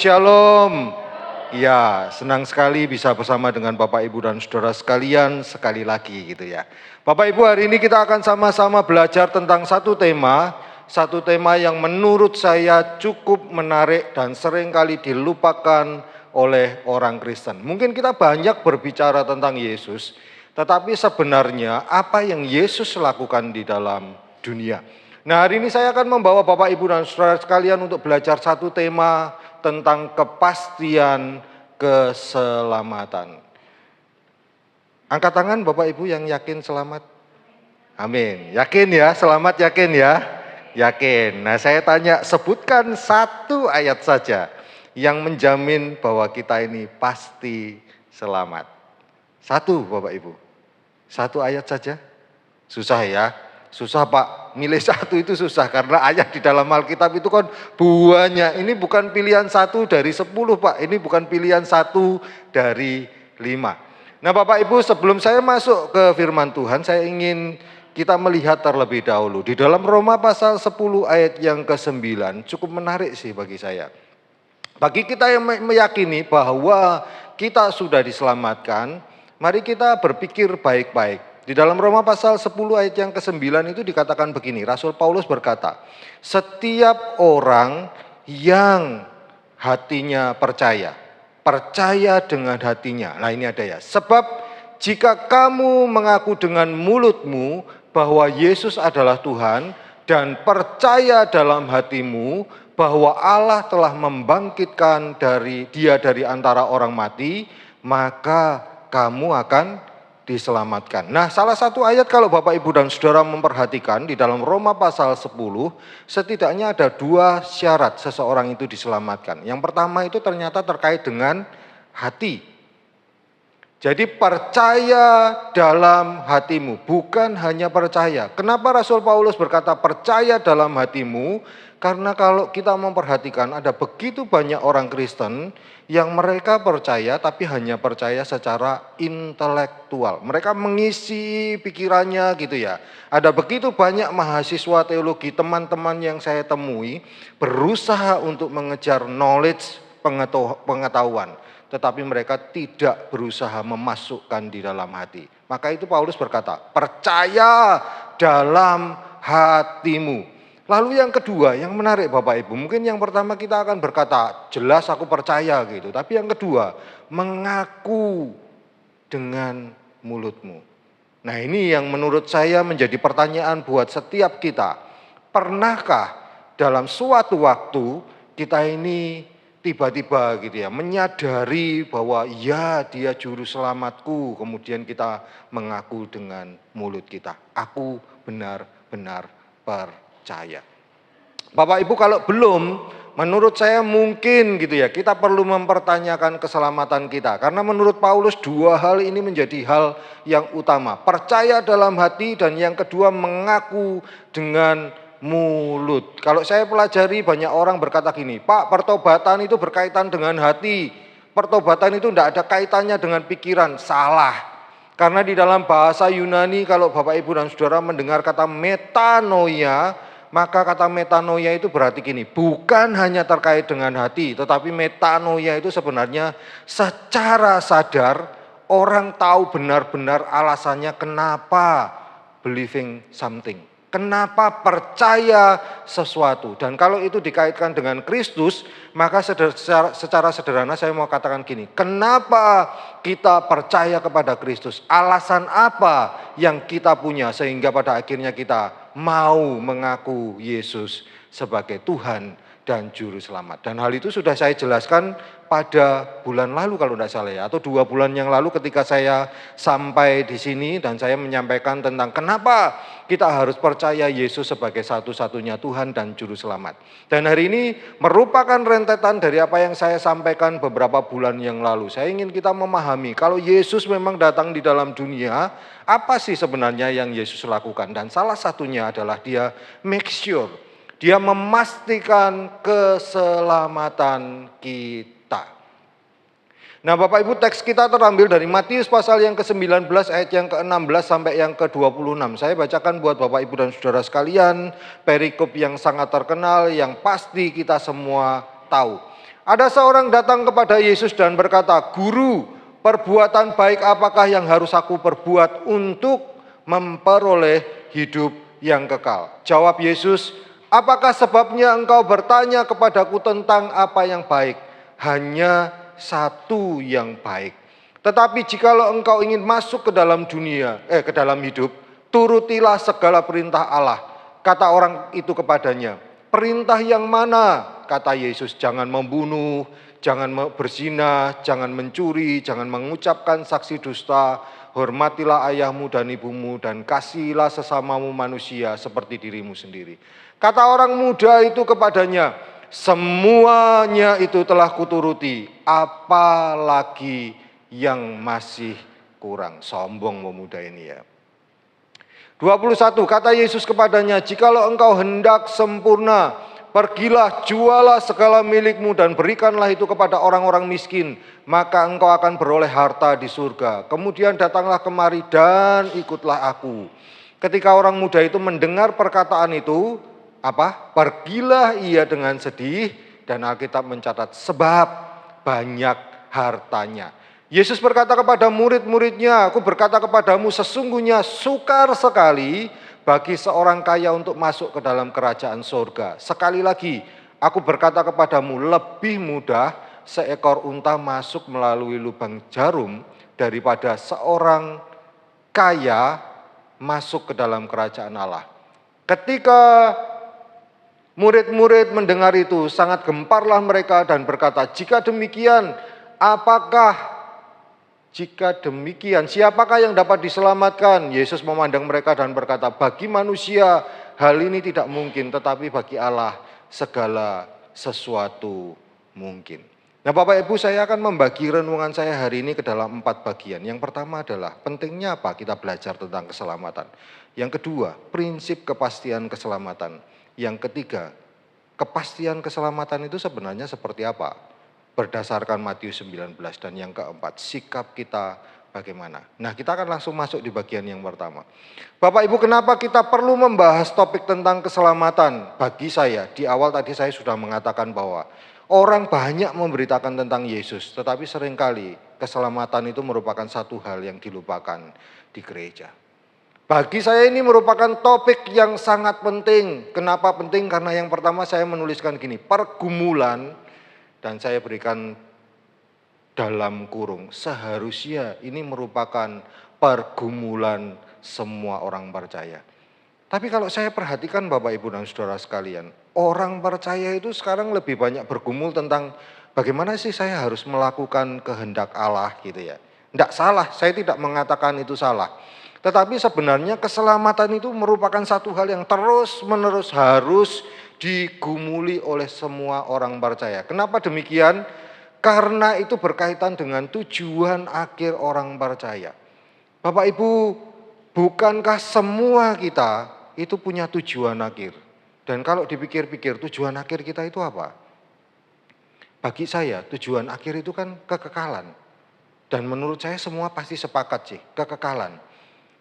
Shalom. Ya, senang sekali bisa bersama dengan Bapak Ibu dan Saudara sekalian sekali lagi gitu ya. Bapak Ibu, hari ini kita akan sama-sama belajar tentang satu tema yang menurut saya cukup menarik dan seringkali dilupakan oleh orang Kristen. Mungkin kita banyak berbicara tentang Yesus, tetapi sebenarnya apa yang Yesus lakukan di dalam dunia. Nah, hari ini saya akan membawa Bapak Ibu dan Saudara sekalian untuk belajar satu tema tentang kepastian keselamatan. Angkat tangan Bapak Ibu yang yakin selamat. Amin. Yakin ya, selamat yakin ya? Yakin. Nah, saya tanya, sebutkan satu ayat saja yang menjamin bahwa kita ini pasti selamat. Satu Bapak Ibu. Satu ayat saja. Susah ya? Susah Pak, milih satu itu susah karena ayat di dalam Alkitab itu kan banyak. Ini bukan pilihan 1 dari 10 Pak, ini bukan pilihan 1 dari 5. Nah Bapak Ibu, sebelum saya masuk ke firman Tuhan, saya ingin kita melihat terlebih dahulu. Di dalam Roma pasal 10 ayat yang ke-9, cukup menarik sih bagi saya. Bagi kita yang meyakini bahwa kita sudah diselamatkan, mari kita berpikir baik-baik. Di dalam Roma pasal 10 ayat yang ke-9 itu dikatakan begini, Rasul Paulus berkata, setiap orang yang hatinya percaya dengan hatinya. Nah ini ada ya, sebab jika kamu mengaku dengan mulutmu bahwa Yesus adalah Tuhan dan percaya dalam hatimu bahwa Allah telah membangkitkan dia dari antara orang mati, maka kamu akan diselamatkan. Nah, salah satu ayat kalau Bapak Ibu dan Saudara memperhatikan di dalam Roma pasal 10, setidaknya ada 2 syarat seseorang itu diselamatkan. Yang pertama itu ternyata terkait dengan hati. Jadi percaya dalam hatimu, bukan hanya percaya. Kenapa Rasul Paulus berkata percaya dalam hatimu? Karena kalau kita memperhatikan ada begitu banyak orang Kristen yang mereka percaya tapi hanya percaya secara intelektual. Mereka mengisi pikirannya gitu ya. Ada begitu banyak mahasiswa teologi, teman-teman yang saya temui berusaha untuk mengejar knowledge, pengetahuan. Tetapi mereka tidak berusaha memasukkan di dalam hati. Maka itu Paulus berkata, percaya dalam hatimu. Lalu yang kedua, yang menarik Bapak Ibu, mungkin yang pertama kita akan berkata, jelas aku percaya gitu. Tapi yang kedua, mengaku dengan mulutmu. Nah ini yang menurut saya menjadi pertanyaan buat setiap kita. Pernahkah dalam suatu waktu kita ini tiba-tiba gitu ya, menyadari bahwa ya dia juru selamatku, kemudian kita mengaku dengan mulut kita, aku benar-benar percaya. Bapak Ibu kalau belum, menurut saya mungkin gitu ya, kita perlu mempertanyakan keselamatan kita. Karena menurut Paulus 2 hal ini menjadi hal yang utama. Percaya dalam hati dan yang kedua mengaku dengan mulut. Kalau saya pelajari banyak orang berkata gini, Pak pertobatan itu berkaitan dengan hati. Pertobatan itu tidak ada kaitannya dengan pikiran, salah. Karena di dalam bahasa Yunani kalau Bapak Ibu dan Saudara mendengar kata metanoia, maka kata metanoia itu berarti gini, bukan hanya terkait dengan hati, tetapi metanoia itu sebenarnya secara sadar orang tahu benar-benar alasannya kenapa believing something. Kenapa percaya sesuatu. Dan kalau itu dikaitkan dengan Kristus, maka secara sederhana saya mau katakan gini, kenapa kita percaya kepada Kristus? Alasan apa yang kita punya sehingga pada akhirnya kita mau mengaku Yesus sebagai Tuhan dan Juru Selamat. Dan hal itu sudah saya jelaskan pada bulan lalu kalau tidak salah ya, atau 2 bulan yang lalu ketika saya sampai di sini dan saya menyampaikan tentang kenapa kita harus percaya Yesus sebagai satu-satunya Tuhan dan Juru Selamat. Dan hari ini merupakan rentetan dari apa yang saya sampaikan beberapa bulan yang lalu. Saya ingin kita memahami kalau Yesus memang datang di dalam dunia, apa sih sebenarnya yang Yesus lakukan? Dan salah satunya adalah dia make sure, dia memastikan keselamatan kita. Nah Bapak Ibu, teks kita terambil dari Matius pasal yang ke-19 ayat yang ke-16 sampai yang ke-26. Saya bacakan buat Bapak Ibu dan Saudara sekalian perikop yang sangat terkenal yang pasti kita semua tahu. Ada seorang datang kepada Yesus dan berkata, "Guru, perbuatan baik apakah yang harus aku perbuat untuk memperoleh hidup yang kekal?" Jawab Yesus, "Apakah sebabnya engkau bertanya kepadaku tentang apa yang baik? Hanya satu yang baik. Tetapi jikalau engkau ingin masuk ke dalam ke dalam hidup, turutilah segala perintah Allah." Kata orang itu kepadanya, "Perintah yang mana?" Kata Yesus, "Jangan membunuh, jangan berzina, jangan mencuri, jangan mengucapkan saksi dusta, hormatilah ayahmu dan ibumu, dan kasihilah sesamamu manusia seperti dirimu sendiri." Kata orang muda itu kepadanya, "Semuanya itu telah kuturuti, apalagi yang masih kurang?" Sombong pemuda ini ya. 21, kata Yesus kepadanya, "Jikalau engkau hendak sempurna, pergilah, jualah segala milikmu dan berikanlah itu kepada orang-orang miskin, maka engkau akan beroleh harta di surga. Kemudian datanglah kemari dan ikutlah aku." Ketika orang muda itu mendengar perkataan itu, Pergilah ia dengan sedih, dan Alkitab mencatat sebab banyak hartanya. Yesus berkata kepada murid-muridnya, "Aku berkata kepadamu, sesungguhnya sukar sekali bagi seorang kaya untuk masuk ke dalam kerajaan surga. Sekali lagi, aku berkata kepadamu, lebih mudah seekor unta masuk melalui lubang jarum daripada seorang kaya masuk ke dalam kerajaan Allah." Ketika murid-murid mendengar itu, sangat gemparlah mereka dan berkata, "Jika demikian, siapakah yang dapat diselamatkan?" Yesus memandang mereka dan berkata, "Bagi manusia hal ini tidak mungkin, tetapi bagi Allah segala sesuatu mungkin." Nah, Bapak Ibu, saya akan membagi renungan saya hari ini ke dalam 4 bagian. Yang pertama adalah pentingnya apa kita belajar tentang keselamatan. Yang kedua, prinsip kepastian keselamatan. Yang ketiga, kepastian keselamatan itu sebenarnya seperti apa? Berdasarkan Matius 19. Dan yang keempat, sikap kita bagaimana? Nah, kita akan langsung masuk di bagian yang pertama. Bapak Ibu, kenapa kita perlu membahas topik tentang keselamatan? Bagi saya, di awal tadi saya sudah mengatakan bahwa orang banyak memberitakan tentang Yesus, tetapi seringkali keselamatan itu merupakan satu hal yang dilupakan di gereja. Bagi saya ini merupakan topik yang sangat penting. Kenapa penting? Karena yang pertama saya menuliskan gini, pergumulan, dan saya berikan dalam kurung, seharusnya ini merupakan pergumulan semua orang percaya. Tapi kalau saya perhatikan Bapak Ibu dan Saudara sekalian, orang percaya itu sekarang lebih banyak bergumul tentang bagaimana sih saya harus melakukan kehendak Allah gitu ya. Tidak salah, saya tidak mengatakan itu salah. Tetapi sebenarnya keselamatan itu merupakan satu hal yang terus-menerus harus digumuli oleh semua orang percaya. Kenapa demikian? Karena itu berkaitan dengan tujuan akhir orang percaya. Bapak Ibu, bukankah semua kita itu punya tujuan akhir? Dan kalau dipikir-pikir, tujuan akhir kita itu apa? Bagi saya, tujuan akhir itu kan kekekalan. Dan menurut saya semua pasti sepakat sih, kekekalan.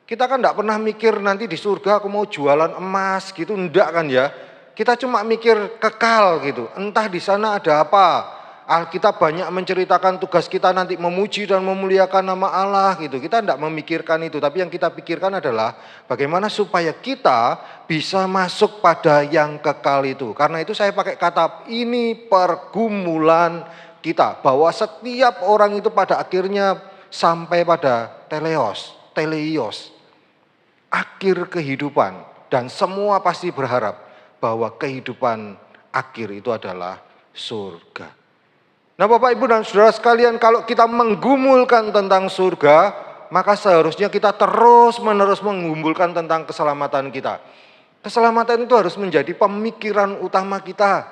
Kita kan enggak pernah mikir nanti di surga aku mau jualan emas gitu, enggak kan ya. Kita cuma mikir kekal gitu, entah di sana ada apa. Alkitab banyak menceritakan tugas kita nanti memuji dan memuliakan nama Allah gitu. Kita enggak memikirkan itu, tapi yang kita pikirkan adalah bagaimana supaya kita bisa masuk pada yang kekal itu. Karena itu saya pakai kata ini pergumulan kita, bahwa setiap orang itu pada akhirnya sampai pada teleios, akhir kehidupan, dan semua pasti berharap bahwa kehidupan akhir itu adalah surga. Nah, Bapak Ibu dan Saudara sekalian, kalau kita menggumulkan tentang surga, maka seharusnya kita terus-menerus menggumulkan tentang keselamatan kita. Keselamatan itu harus menjadi pemikiran utama kita.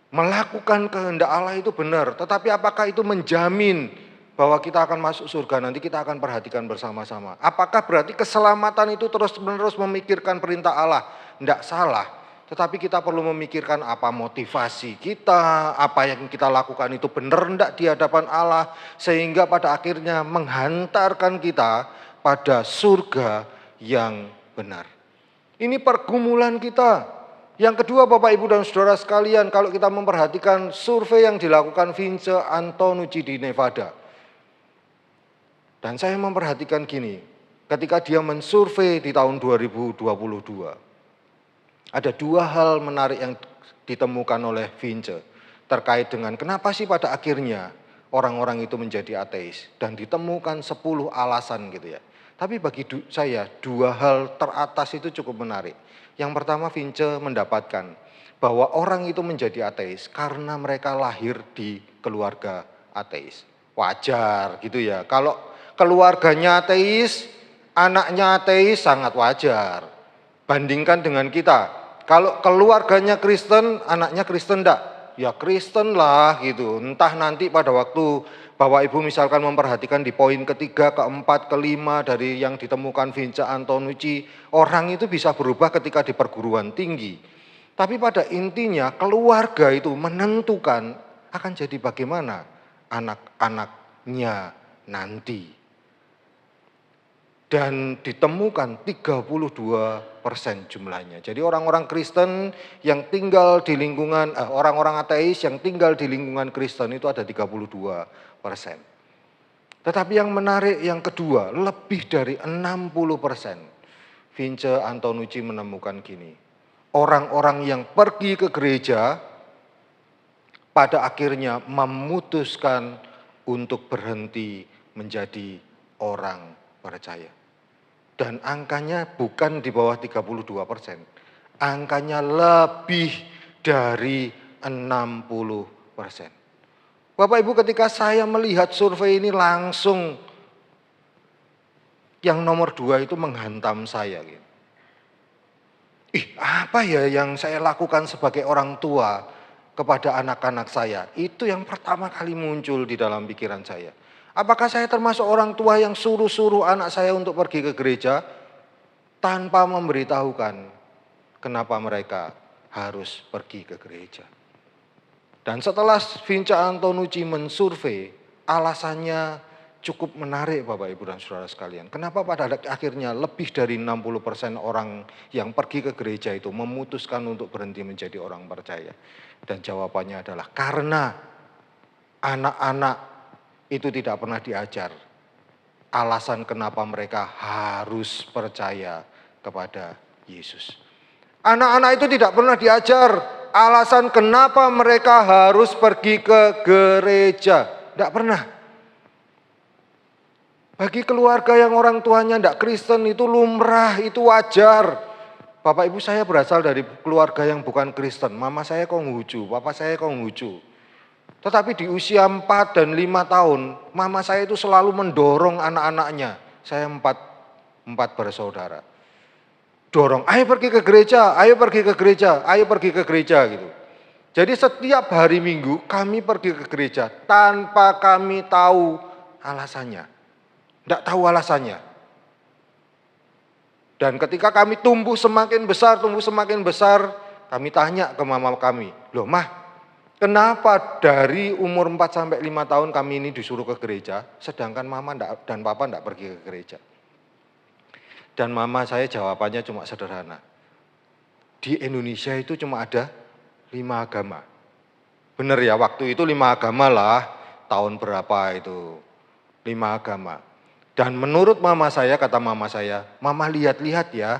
Melakukan kehendak Allah itu benar, tetapi apakah itu menjamin bahwa kita akan masuk surga? Nanti kita akan perhatikan bersama-sama. Apakah berarti keselamatan itu terus-menerus memikirkan perintah Allah? Tidak salah. Tetapi kita perlu memikirkan apa motivasi kita, apa yang kita lakukan itu benar tidak di hadapan Allah, sehingga pada akhirnya menghantarkan kita pada surga yang benar. Ini pergumulan kita. Yang kedua Bapak Ibu dan Saudara sekalian, kalau kita memperhatikan survei yang dilakukan Vince Antonucci di Nevada. Dan saya memperhatikan gini, ketika dia mensurvei di tahun 2022, ada dua hal menarik yang ditemukan oleh Vince terkait dengan kenapa sih pada akhirnya orang-orang itu menjadi ateis. Dan ditemukan 10 alasan gitu ya. Tapi bagi saya dua hal teratas itu cukup menarik. Yang pertama Vince mendapatkan bahwa orang itu menjadi ateis karena mereka lahir di keluarga ateis. Wajar gitu ya. Kalau keluarganya ateis, anaknya ateis sangat wajar. Bandingkan dengan kita. Kalau keluarganya Kristen, anaknya Kristen enggak? Ya Kristen lah gitu. Entah nanti pada waktu Bapak Ibu misalkan memperhatikan di poin ketiga, keempat, kelima dari yang ditemukan Vince Antonucci, orang itu bisa berubah ketika di perguruan tinggi. Tapi pada intinya keluarga itu menentukan akan jadi bagaimana anak-anaknya nanti. Dan ditemukan 32% jumlahnya. Jadi orang-orang Kristen yang tinggal di lingkungan, orang-orang ateis yang tinggal di lingkungan Kristen itu ada 32%. Tetapi yang menarik yang kedua, lebih dari 60%. Vince Antonucci menemukan gini, orang-orang yang pergi ke gereja pada akhirnya memutuskan untuk berhenti menjadi orang percaya. Dan angkanya bukan di bawah 32%. Angkanya lebih dari 60%. Bapak Ibu, ketika saya melihat survei ini langsung yang nomor 2 itu menghantam saya. Apa ya yang saya lakukan sebagai orang tua kepada anak-anak saya? Itu yang pertama kali muncul di dalam pikiran saya. Apakah saya termasuk orang tua yang suruh-suruh anak saya untuk pergi ke gereja tanpa memberitahukan kenapa mereka harus pergi ke gereja? Dan setelah Vince Antonucci mensurvei, alasannya cukup menarik Bapak Ibu dan Saudara sekalian. Kenapa pada akhirnya lebih dari 60% orang yang pergi ke gereja itu memutuskan untuk berhenti menjadi orang percaya? Dan jawabannya adalah karena anak-anak itu tidak pernah diajar alasan kenapa mereka harus percaya kepada Yesus. Anak-anak itu tidak pernah diajar alasan kenapa mereka harus pergi ke gereja. Tidak pernah. Bagi keluarga yang orang tuanya tidak Kristen itu lumrah, itu wajar. Bapak Ibu, saya berasal dari keluarga yang bukan Kristen. Mama saya Konghucu, papa saya Konghucu. Tetapi di usia 4 dan 5 tahun, mama saya itu selalu mendorong anak-anaknya. Saya 4 bersaudara. Dorong, ayo pergi ke gereja, ayo pergi ke gereja, ayo pergi ke gereja gitu. Jadi setiap hari Minggu kami pergi ke gereja tanpa kami tahu alasannya. Tidak tahu alasannya. Dan ketika kami tumbuh semakin besar, kami tanya ke mama kami, loh mah, kenapa dari umur 4 sampai 5 tahun kami ini disuruh ke gereja, sedangkan mama dan papa tidak pergi ke gereja? Dan mama saya jawabannya cuma sederhana. Di Indonesia itu cuma ada 5 agama. Benar ya, waktu itu 5 agama lah, tahun berapa itu, 5 agama. Dan menurut mama saya, kata mama saya, mama lihat-lihat ya,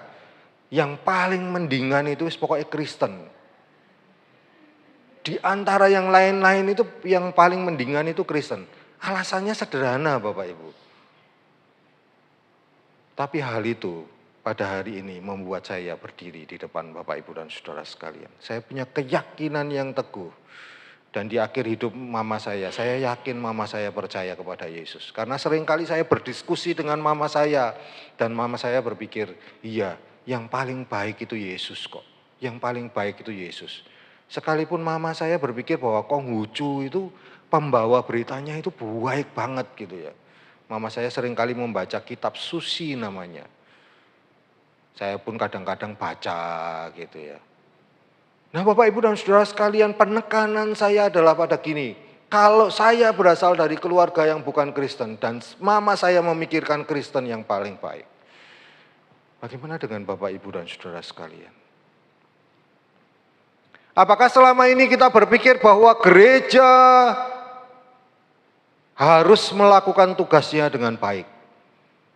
yang paling mendingan itu pokoknya Kristen. Di antara yang lain-lain itu yang paling mendingan itu Kristen. Alasannya sederhana Bapak Ibu. Tapi hal itu pada hari ini membuat saya berdiri di depan Bapak Ibu dan Saudara sekalian. Saya punya keyakinan yang teguh. Dan di akhir hidup mama saya yakin mama saya percaya kepada Yesus. Karena seringkali saya berdiskusi dengan mama saya. Dan mama saya berpikir, iya yang paling baik itu Yesus kok. Yang paling baik itu Yesus. Sekalipun mama saya berpikir bahwa Konghucu itu pembawa beritanya itu baik banget gitu ya. Mama saya seringkali membaca kitab suci namanya. Saya pun kadang-kadang baca gitu ya. Nah Bapak Ibu dan Saudara sekalian, penekanan saya adalah pada gini. Kalau saya berasal dari keluarga yang bukan Kristen dan mama saya memikirkan Kristen yang paling baik. Bagaimana dengan Bapak Ibu dan Saudara sekalian? Apakah selama ini kita berpikir bahwa gereja harus melakukan tugasnya dengan baik?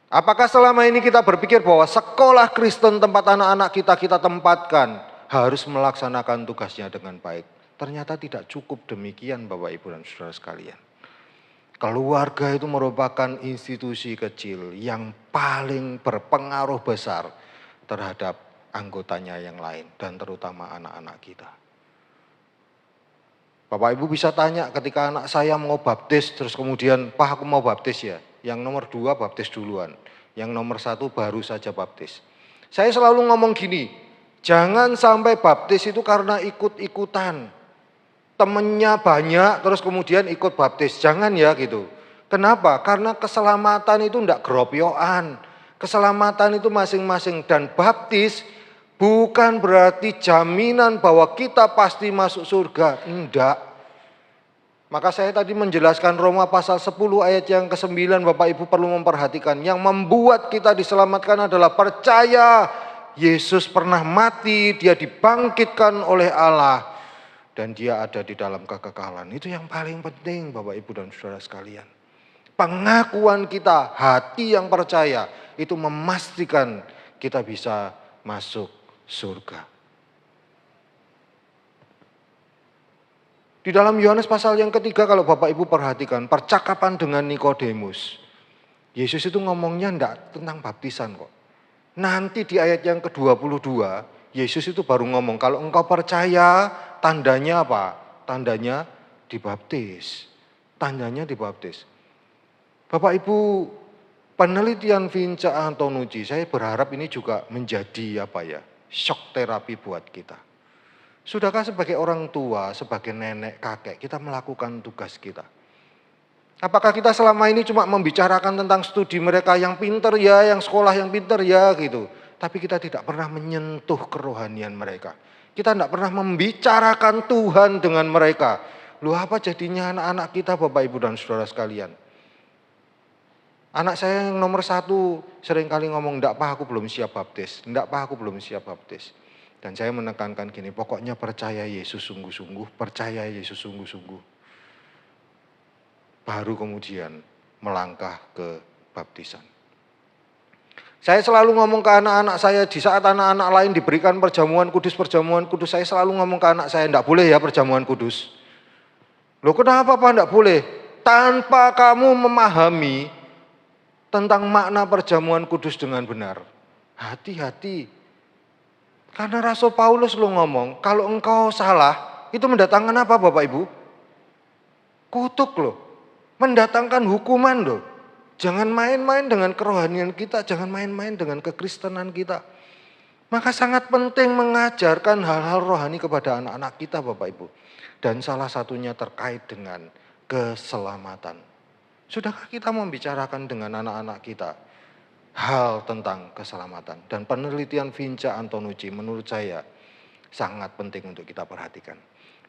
Apakah selama ini kita berpikir bahwa sekolah Kristen tempat anak-anak kita tempatkan harus melaksanakan tugasnya dengan baik? Ternyata tidak cukup demikian Bapak Ibu dan Saudara sekalian. Keluarga itu merupakan institusi kecil yang paling berpengaruh besar terhadap anggotanya yang lain dan terutama anak-anak kita. Bapak Ibu bisa tanya ketika anak saya mau baptis, terus kemudian, Pak aku mau baptis ya. Yang nomor 2 baptis duluan, yang nomor 1 baru saja baptis. Saya selalu ngomong gini, jangan sampai baptis itu karena ikut-ikutan. Temennya banyak, terus kemudian ikut baptis. Jangan ya gitu. Kenapa? Karena keselamatan itu enggak geropyokan. Keselamatan itu masing-masing dan baptis bukan berarti jaminan bahwa kita pasti masuk surga, enggak. Maka saya tadi menjelaskan Roma pasal 10 ayat yang ke-9, Bapak Ibu perlu memperhatikan. Yang membuat kita diselamatkan adalah percaya Yesus pernah mati, dia dibangkitkan oleh Allah. Dan dia ada di dalam kekekalan. Itu yang paling penting Bapak Ibu dan Saudara sekalian. Pengakuan kita, hati yang percaya, itu memastikan kita bisa masuk surga. Di dalam Yohanes pasal yang ketiga kalau Bapak Ibu perhatikan percakapan dengan Nikodemus. Yesus itu ngomongnya enggak tentang baptisan kok. Nanti di ayat yang ke-22 Yesus itu baru ngomong kalau engkau percaya tandanya apa? Tandanya dibaptis. Tandanya dibaptis. Bapak Ibu penelitian Vince Antonucci saya berharap ini juga menjadi shock terapi buat kita. Sudahkah sebagai orang tua, sebagai nenek, kakek, kita melakukan tugas kita? Apakah kita selama ini cuma membicarakan tentang studi mereka yang pinter ya, yang sekolah yang pinter ya gitu. Tapi kita tidak pernah menyentuh kerohanian mereka. Kita tidak pernah membicarakan Tuhan dengan mereka. Loh apa jadinya anak-anak kita Bapak Ibu dan Saudara sekalian? Anak saya yang nomor 1 seringkali ngomong, enggak Pak aku belum siap baptis. Enggak Pak aku belum siap baptis. Dan saya menekankan gini, pokoknya percaya Yesus sungguh-sungguh, percaya Yesus sungguh-sungguh. Baru kemudian melangkah ke baptisan. Saya selalu ngomong ke anak-anak saya di saat anak-anak lain diberikan perjamuan kudus, saya selalu ngomong ke anak saya, enggak boleh ya perjamuan kudus. Loh kenapa Pak enggak boleh? Tanpa kamu memahami tentang makna perjamuan kudus dengan benar. Hati-hati. Karena Rasul Paulus lo ngomong, kalau engkau salah, itu mendatangkan apa Bapak Ibu? Kutuk loh. Mendatangkan hukuman loh. Jangan main-main dengan kerohanian kita, jangan main-main dengan kekristenan kita. Maka sangat penting mengajarkan hal-hal rohani kepada anak-anak kita Bapak Ibu. Dan salah satunya terkait dengan keselamatan. Sudahkah kita membicarakan dengan anak-anak kita hal tentang keselamatan? Dan penelitian Vince Antonucci menurut saya sangat penting untuk kita perhatikan.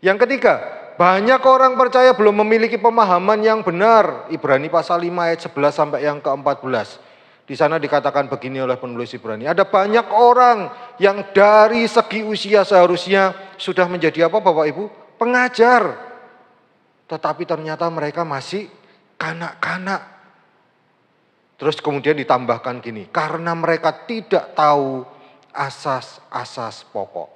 Yang ketiga, banyak orang percaya belum memiliki pemahaman yang benar. Ibrani pasal 5 ayat 11 sampai yang ke-14. Di sana dikatakan begini oleh penulis Ibrani. Ada banyak orang yang dari segi usia seharusnya sudah menjadi apa Bapak Ibu? Pengajar. Tetapi ternyata mereka masih kanak-kanak. Terus kemudian ditambahkan gini, karena mereka tidak tahu asas-asas pokok.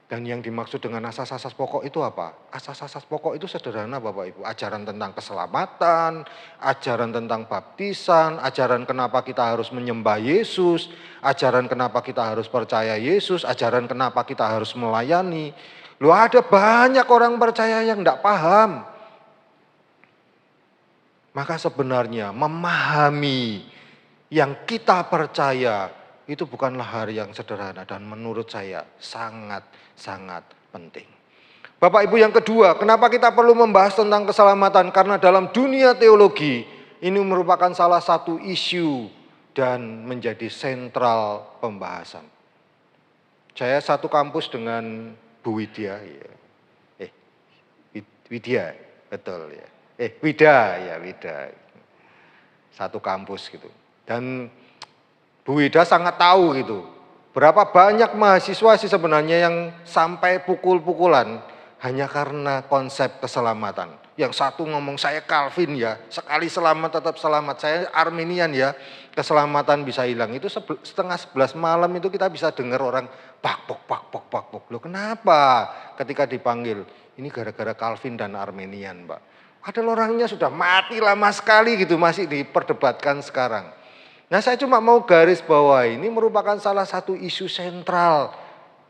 Dan yang dimaksud dengan asas-asas pokok itu apa? Asas-asas pokok itu sederhana Bapak Ibu. Ajaran tentang keselamatan, ajaran tentang baptisan, ajaran kenapa kita harus menyembah Yesus, ajaran kenapa kita harus percaya Yesus, ajaran kenapa kita harus melayani. Loh ada banyak orang percaya yang tidak paham. Maka sebenarnya memahami yang kita percaya itu bukanlah hal yang sederhana dan menurut saya sangat-sangat penting. Bapak Ibu yang kedua, kenapa kita perlu membahas tentang keselamatan? Karena dalam dunia teologi ini merupakan salah satu isu dan menjadi sentral pembahasan. Saya satu kampus dengan Bu Widya, Widya, betul ya. Wida. Satu kampus gitu. Dan Bu Wida sangat tahu gitu. Berapa banyak mahasiswa sih sebenarnya yang sampai pukul-pukulan hanya karena konsep keselamatan. Yang satu ngomong saya Calvin ya, sekali selamat tetap selamat. Saya Arminian ya, keselamatan bisa hilang. Itu setengah 11 malam itu kita bisa dengar orang pak pok. Loh kenapa ketika dipanggil? Ini gara-gara Calvin dan Arminian, Pak. Padahal orangnya sudah mati lama sekali gitu, masih diperdebatkan sekarang. Nah, saya cuma mau garis bawah ini merupakan salah satu isu sentral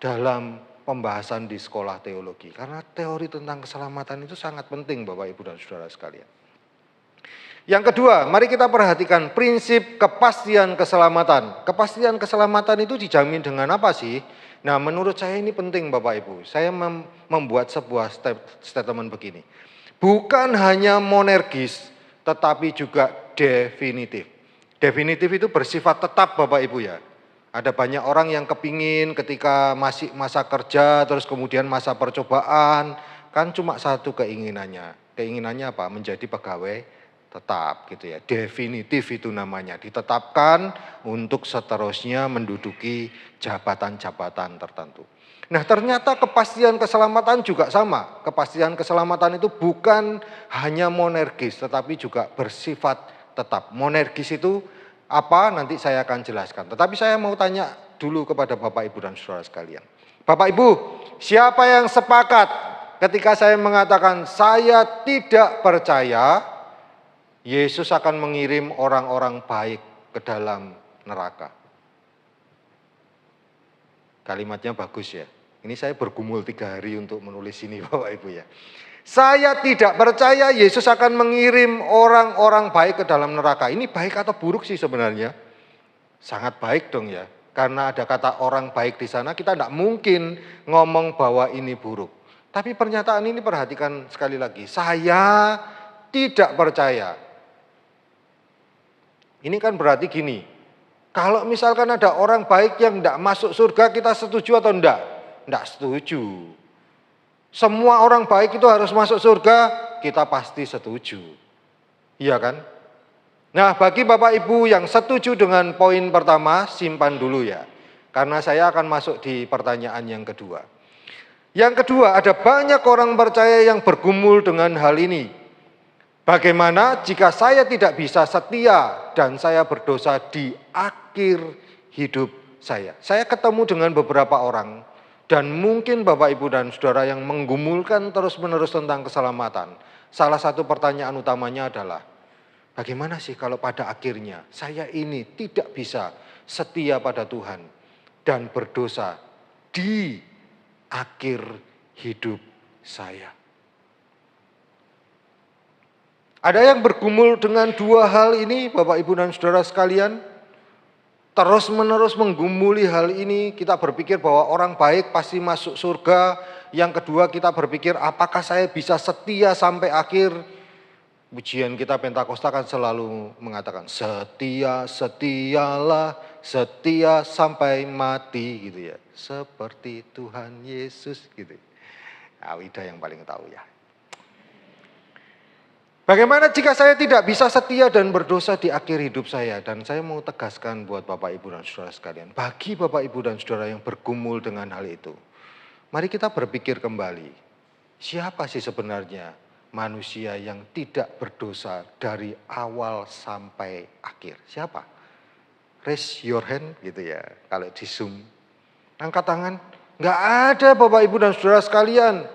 dalam pembahasan di sekolah teologi. Karena teori tentang keselamatan itu sangat penting Bapak Ibu dan Saudara sekalian. Yang kedua, mari kita perhatikan prinsip kepastian keselamatan. Kepastian keselamatan itu dijamin dengan apa sih? Nah, menurut saya ini penting Bapak Ibu. Saya membuat sebuah statement begini. Bukan hanya monergis, tetapi juga definitif. Definitif itu bersifat tetap Bapak Ibu ya. Ada banyak orang yang kepingin ketika masih masa kerja, terus kemudian masa percobaan, kan cuma satu keinginannya. Keinginannya apa? Menjadi pegawai tetap gitu ya. Definitif itu namanya, ditetapkan untuk seterusnya menduduki jabatan-jabatan tertentu. Nah, ternyata kepastian keselamatan juga sama. Kepastian keselamatan itu bukan hanya monergis tetapi juga bersifat tetap. Monergis itu apa? Nanti saya akan jelaskan. Tetapi saya mau tanya dulu kepada Bapak Ibu dan Saudara sekalian. Bapak Ibu, siapa yang sepakat ketika saya mengatakan saya tidak percaya Yesus akan mengirim orang-orang baik ke dalam neraka? Kalimatnya bagus ya. Ini saya bergumul 3 hari untuk menulis ini Bapak Ibu ya. Saya tidak percaya Yesus akan mengirim orang-orang baik ke dalam neraka. Ini baik atau buruk sih sebenarnya? Sangat baik dong ya. Karena ada kata orang baik di sana, kita tidak mungkin ngomong bahwa ini buruk. Tapi pernyataan ini perhatikan sekali lagi. Saya tidak percaya. Ini kan berarti gini, kalau misalkan ada orang baik yang tidak masuk surga, kita setuju atau enggak? Enggak setuju. Semua orang baik itu harus masuk surga, kita pasti setuju. Iya kan? Nah, bagi Bapak Ibu yang setuju dengan poin pertama, simpan dulu ya. Karena saya akan masuk di pertanyaan yang kedua. Yang kedua, ada banyak orang percaya yang bergumul dengan hal ini. Bagaimana jika saya tidak bisa setia dan saya berdosa di akhir hidup saya? Saya ketemu dengan beberapa orang dan mungkin Bapak Ibu dan Saudara yang menggumulkan terus-menerus tentang keselamatan. Salah satu pertanyaan utamanya adalah, bagaimana sih kalau pada akhirnya saya ini tidak bisa setia pada Tuhan dan berdosa di akhir hidup saya? Ada yang bergumul dengan dua hal ini Bapak Ibu dan Saudara sekalian. Terus menerus menggumuli hal ini, kita berpikir bahwa orang baik pasti masuk surga. Yang kedua kita berpikir apakah saya bisa setia sampai akhir. Pujian kita Pentakosta kan selalu mengatakan setia, setialah, setia sampai mati gitu ya. Seperti Tuhan Yesus gitu. Awida yang paling tahu ya. Bagaimana jika saya tidak bisa setia dan berdosa di akhir hidup saya? Dan saya mau tegaskan buat Bapak Ibu dan Saudara sekalian. Bagi Bapak Ibu dan Saudara yang bergumul dengan hal itu. Mari kita berpikir kembali. Siapa sih sebenarnya manusia yang tidak berdosa dari awal sampai akhir? Siapa? Raise your hand gitu ya. Kalau di Zoom. Angkat tangan. Enggak ada Bapak Ibu dan Saudara sekalian.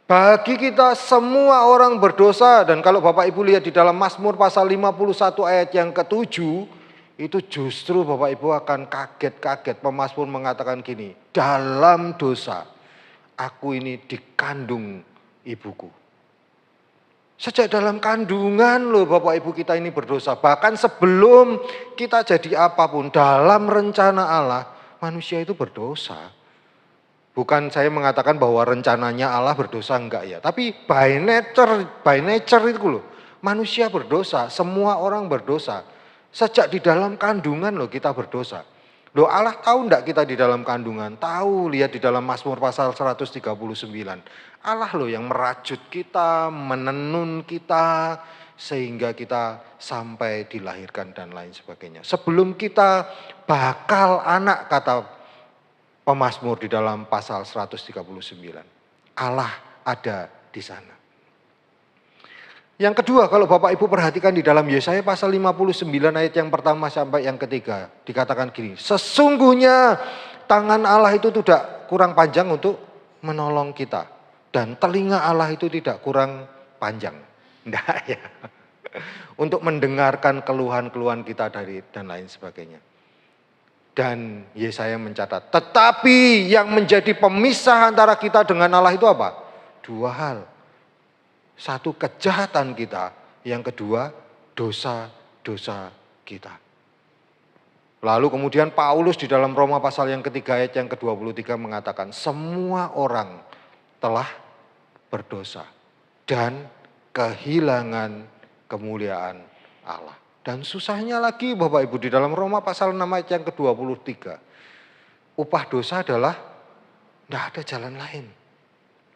Bagi kita semua orang berdosa, dan kalau Bapak Ibu lihat di dalam Mazmur pasal 51 ayat yang ke-7, itu justru Bapak Ibu akan kaget-kaget. Pemazmur mengatakan gini, dalam dosa aku ini dikandung ibuku. Sejak dalam kandungan loh Bapak Ibu kita ini berdosa. Bahkan sebelum kita jadi apapun, dalam rencana Allah, manusia itu berdosa. Bukan saya mengatakan bahwa rencananya Allah berdosa, enggak ya. Tapi by nature itu loh. Manusia berdosa, semua orang berdosa. Sejak di dalam kandungan loh kita berdosa. Loh Allah tahu enggak kita di dalam kandungan? Tahu, lihat di dalam Mazmur pasal 139. Allah loh yang merajut kita, menenun kita. sehingga kita sampai dilahirkan dan lain sebagainya. Sebelum kita bakal anak, kata pemazmur di dalam pasal 139. Allah ada di sana. Yang kedua, kalau Bapak Ibu perhatikan di dalam Yesaya pasal 59 ayat yang pertama sampai yang ketiga, dikatakan gini, sesungguhnya tangan Allah itu tidak kurang panjang untuk menolong kita, dan telinga Allah itu tidak kurang panjang. Enggak ya. Untuk mendengarkan keluhan-keluhan kita dari dan lain sebagainya. Dan Yesaya mencatat, tetapi yang menjadi pemisah antara kita dengan Allah itu apa? Dua hal. Satu, kejahatan kita. Yang kedua, dosa-dosa kita. Lalu kemudian Paulus di dalam Roma pasal yang ketiga ayat yang ke-23 mengatakan, semua orang telah berdosa dan kehilangan kemuliaan Allah. Dan susahnya lagi Bapak Ibu di dalam Roma pasal 6 ayat yang ke-23. Upah dosa adalah tidak ada jalan lain.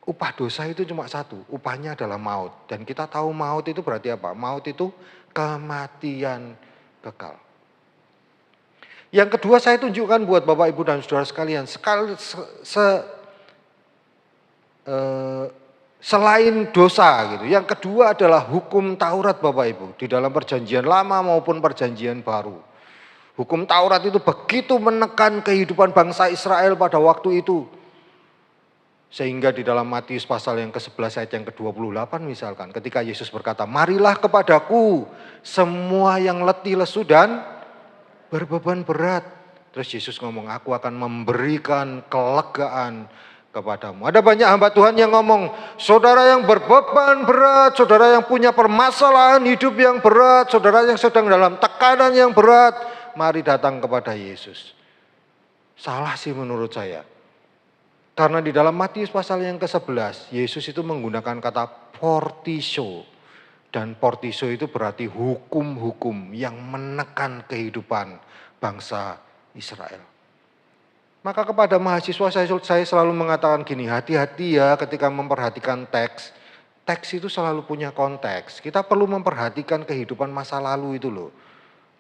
Upah dosa itu cuma satu, upahnya adalah maut. Dan kita tahu maut itu berarti apa? Maut itu kematian kekal. Yang kedua saya tunjukkan buat Bapak Ibu dan Saudara sekalian, selain dosa gitu. Yang kedua adalah hukum Taurat Bapak Ibu, di dalam perjanjian lama maupun perjanjian baru. Hukum Taurat itu begitu menekan kehidupan bangsa Israel pada waktu itu. Sehingga di dalam Matius pasal yang ke-11 ayat yang ke-28 misalkan, ketika Yesus berkata, marilah kepadaku semua yang letih lesu dan berbeban berat. Terus Yesus ngomong, aku akan memberikan kelegaan kepadamu. Ada banyak hamba Tuhan yang ngomong, saudara yang berbeban berat, saudara yang punya permasalahan hidup yang berat, saudara yang sedang dalam tekanan yang berat, mari datang kepada Yesus. Salah sih menurut saya. Karena di dalam Matius pasal yang ke-11, Yesus itu menggunakan kata portiso. Dan portiso itu berarti hukum-hukum yang menekan kehidupan bangsa Israel. Maka kepada mahasiswa saya selalu mengatakan gini, hati-hati ya ketika memperhatikan teks. Teks itu selalu punya konteks. Kita perlu memperhatikan kehidupan masa lalu itu loh.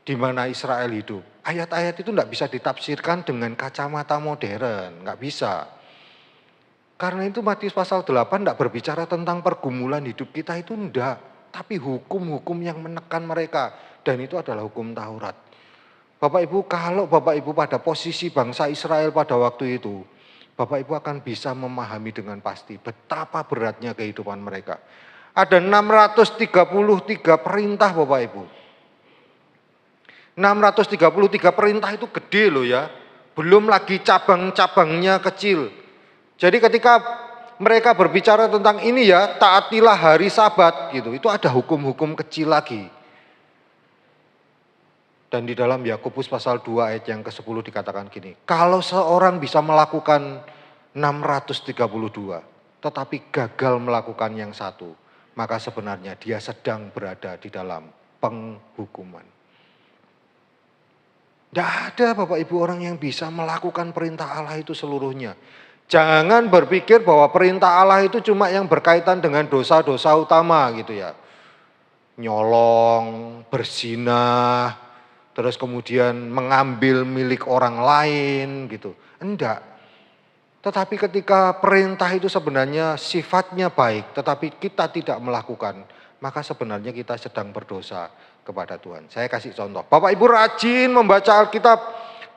Di mana Israel hidup. Ayat-ayat itu tidak bisa ditafsirkan dengan kacamata modern. Nggak bisa. Karena itu Matius pasal 8 tidak berbicara tentang pergumulan hidup kita itu enggak. Tapi hukum-hukum yang menekan mereka. Dan itu adalah hukum Taurat. Bapak Ibu, kalau Bapak Ibu pada posisi bangsa Israel pada waktu itu. Bapak Ibu akan bisa memahami dengan pasti betapa beratnya kehidupan mereka. Ada 633 perintah Bapak Ibu. 633 perintah itu gede loh ya. Belum lagi cabang-cabangnya kecil. Jadi ketika mereka berbicara tentang ini ya, taatilah hari Sabat gitu. Itu ada hukum-hukum kecil lagi. Dan di dalam Yakobus pasal 2 ayat yang ke-10 dikatakan gini, kalau seorang bisa melakukan 632, tetapi gagal melakukan yang satu, maka sebenarnya dia sedang berada di dalam penghukuman. Tidak ada Bapak Ibu orang yang bisa melakukan perintah Allah itu seluruhnya. Jangan berpikir bahwa perintah Allah itu cuma yang berkaitan dengan dosa-dosa utama gitu ya. Nyolong, berzinah, terus kemudian mengambil milik orang lain gitu. Enggak. Tetapi ketika perintah itu sebenarnya sifatnya baik, tetapi kita tidak melakukan, maka sebenarnya kita sedang berdosa kepada Tuhan. Saya kasih contoh. Bapak Ibu rajin membaca Alkitab,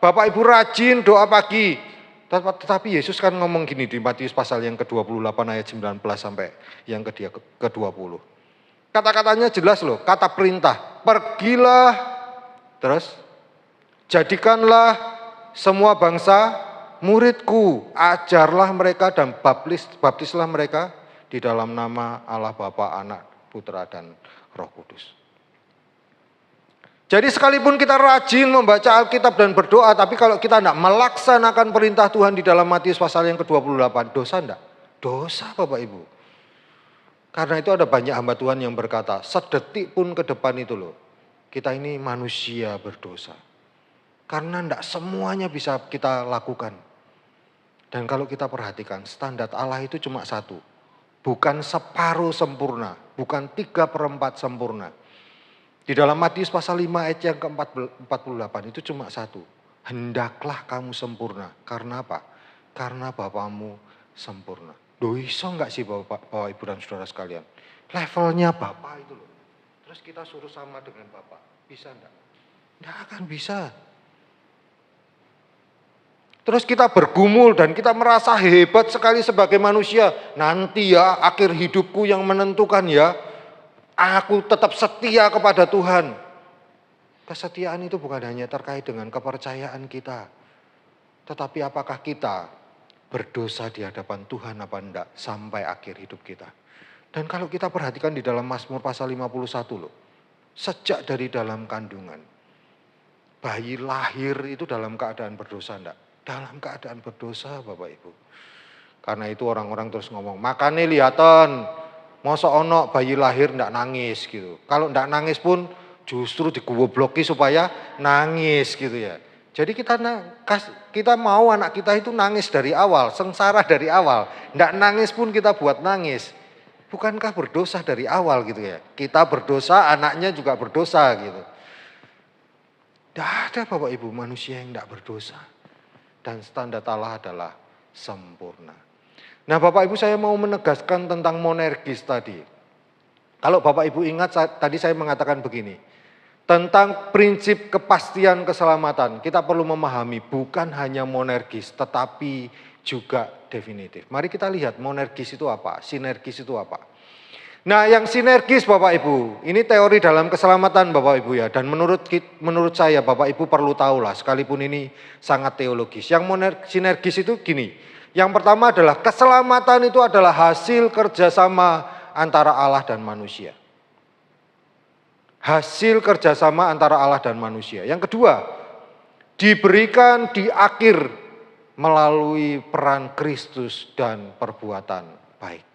Bapak Ibu rajin doa pagi. Tetapi Yesus kan ngomong gini di Matius pasal yang ke-28 ayat 19 sampai yang ke-20. Kata-katanya jelas loh, kata perintah. Pergilah, terus jadikanlah semua bangsa muridku, ajarlah mereka dan baptislah mereka di dalam nama Allah Bapa, Anak, Putra dan Roh Kudus. Jadi sekalipun kita rajin membaca Alkitab dan berdoa, tapi kalau kita tidak melaksanakan perintah Tuhan di dalam Matius pasal yang ke-28, dosa enggak? Dosa Bapak Ibu. Karena itu ada banyak hamba Tuhan yang berkata, sedetik pun ke depan itu loh, kita ini manusia berdosa. Karena enggak semuanya bisa kita lakukan. Dan kalau kita perhatikan, standar Allah itu cuma satu. Bukan separuh sempurna, bukan 3/4 sempurna. Di dalam Matius pasal 5 ayat yang ke-48 itu cuma satu. Hendaklah kamu sempurna. Karena apa? Karena Bapamu sempurna. Iso enggak sih Bapak Ibu dan Saudara sekalian? Levelnya Bapak itu loh. Terus kita suruh sama dengan Bapak. Bisa enggak? Enggak akan bisa. Terus kita bergumul dan kita merasa hebat sekali sebagai manusia. Nanti ya akhir hidupku yang menentukan ya. Aku tetap setia kepada Tuhan. Kesetiaan itu bukan hanya terkait dengan kepercayaan kita. Tetapi apakah kita berdosa di hadapan Tuhan apa enggak sampai akhir hidup kita. Dan kalau kita perhatikan di dalam Mazmur pasal 51 loh. Sejak dari dalam kandungan. Bayi lahir itu dalam keadaan berdosa enggak? Dalam keadaan berdosa Bapak Ibu. Karena itu orang-orang terus ngomong, makanya lihatan. Masa ono bayi lahir ndak nangis gitu. Kalau ndak nangis pun justru digobloki supaya nangis gitu ya. Jadi kita mau anak kita itu nangis dari awal, sengsara dari awal. Ndak nangis pun kita buat nangis. Bukankah berdosa dari awal gitu ya. Kita berdosa, anaknya juga berdosa gitu. Ndak ada Bapak Ibu manusia yang ndak berdosa. Dan standar Allah adalah sempurna. Nah Bapak Ibu saya mau menegaskan tentang monergis tadi. Kalau Bapak Ibu ingat tadi saya mengatakan begini. Tentang prinsip kepastian keselamatan kita perlu memahami bukan hanya monergis tetapi juga definitif. Mari kita lihat monergis itu apa, sinergis itu apa. Nah yang sinergis Bapak Ibu, ini teori dalam keselamatan Bapak Ibu ya. Dan menurut saya Bapak Ibu perlu tahu lah sekalipun ini sangat teologis. Yang sinergis itu gini. Yang pertama adalah keselamatan itu adalah hasil kerjasama antara Allah dan manusia. Hasil kerjasama antara Allah dan manusia. Yang kedua, diberikan di akhir melalui peran Kristus dan perbuatan baik.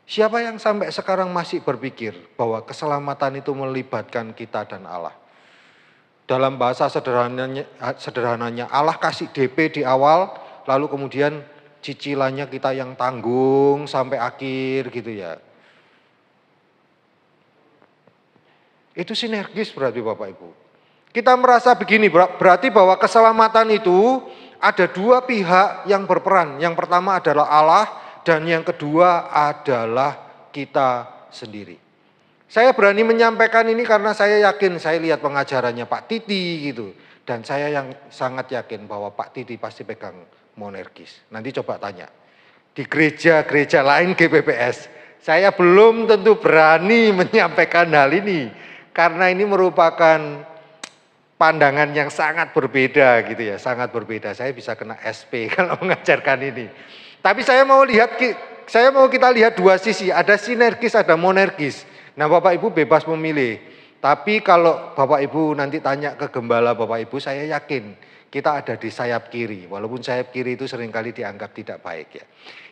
Siapa yang sampai sekarang masih berpikir bahwa keselamatan itu melibatkan kita dan Allah? Dalam bahasa sederhananya Allah kasih DP di awal, lalu kemudian cicilannya kita yang tanggung sampai akhir gitu ya. Itu sinergis berarti Bapak Ibu. Kita merasa begini, berarti bahwa keselamatan itu ada dua pihak yang berperan. Yang pertama adalah Allah dan yang kedua adalah kita sendiri. Saya berani menyampaikan ini karena saya yakin, saya lihat pengajarannya Pak Titi gitu. Dan saya yang sangat yakin bahwa Pak Titi pasti pegang monergis. Nanti coba tanya. Di gereja-gereja lain GPPS, saya belum tentu berani menyampaikan hal ini. Karena ini merupakan pandangan yang sangat berbeda gitu ya, sangat berbeda. Saya bisa kena SP kalau mengajarkan ini. Tapi saya mau kita lihat dua sisi, ada sinergis, ada monergis. Nah Bapak Ibu bebas memilih. Tapi kalau Bapak Ibu nanti tanya ke gembala Bapak Ibu, saya yakin kita ada di sayap kiri. Walaupun sayap kiri itu seringkali dianggap tidak baik ya.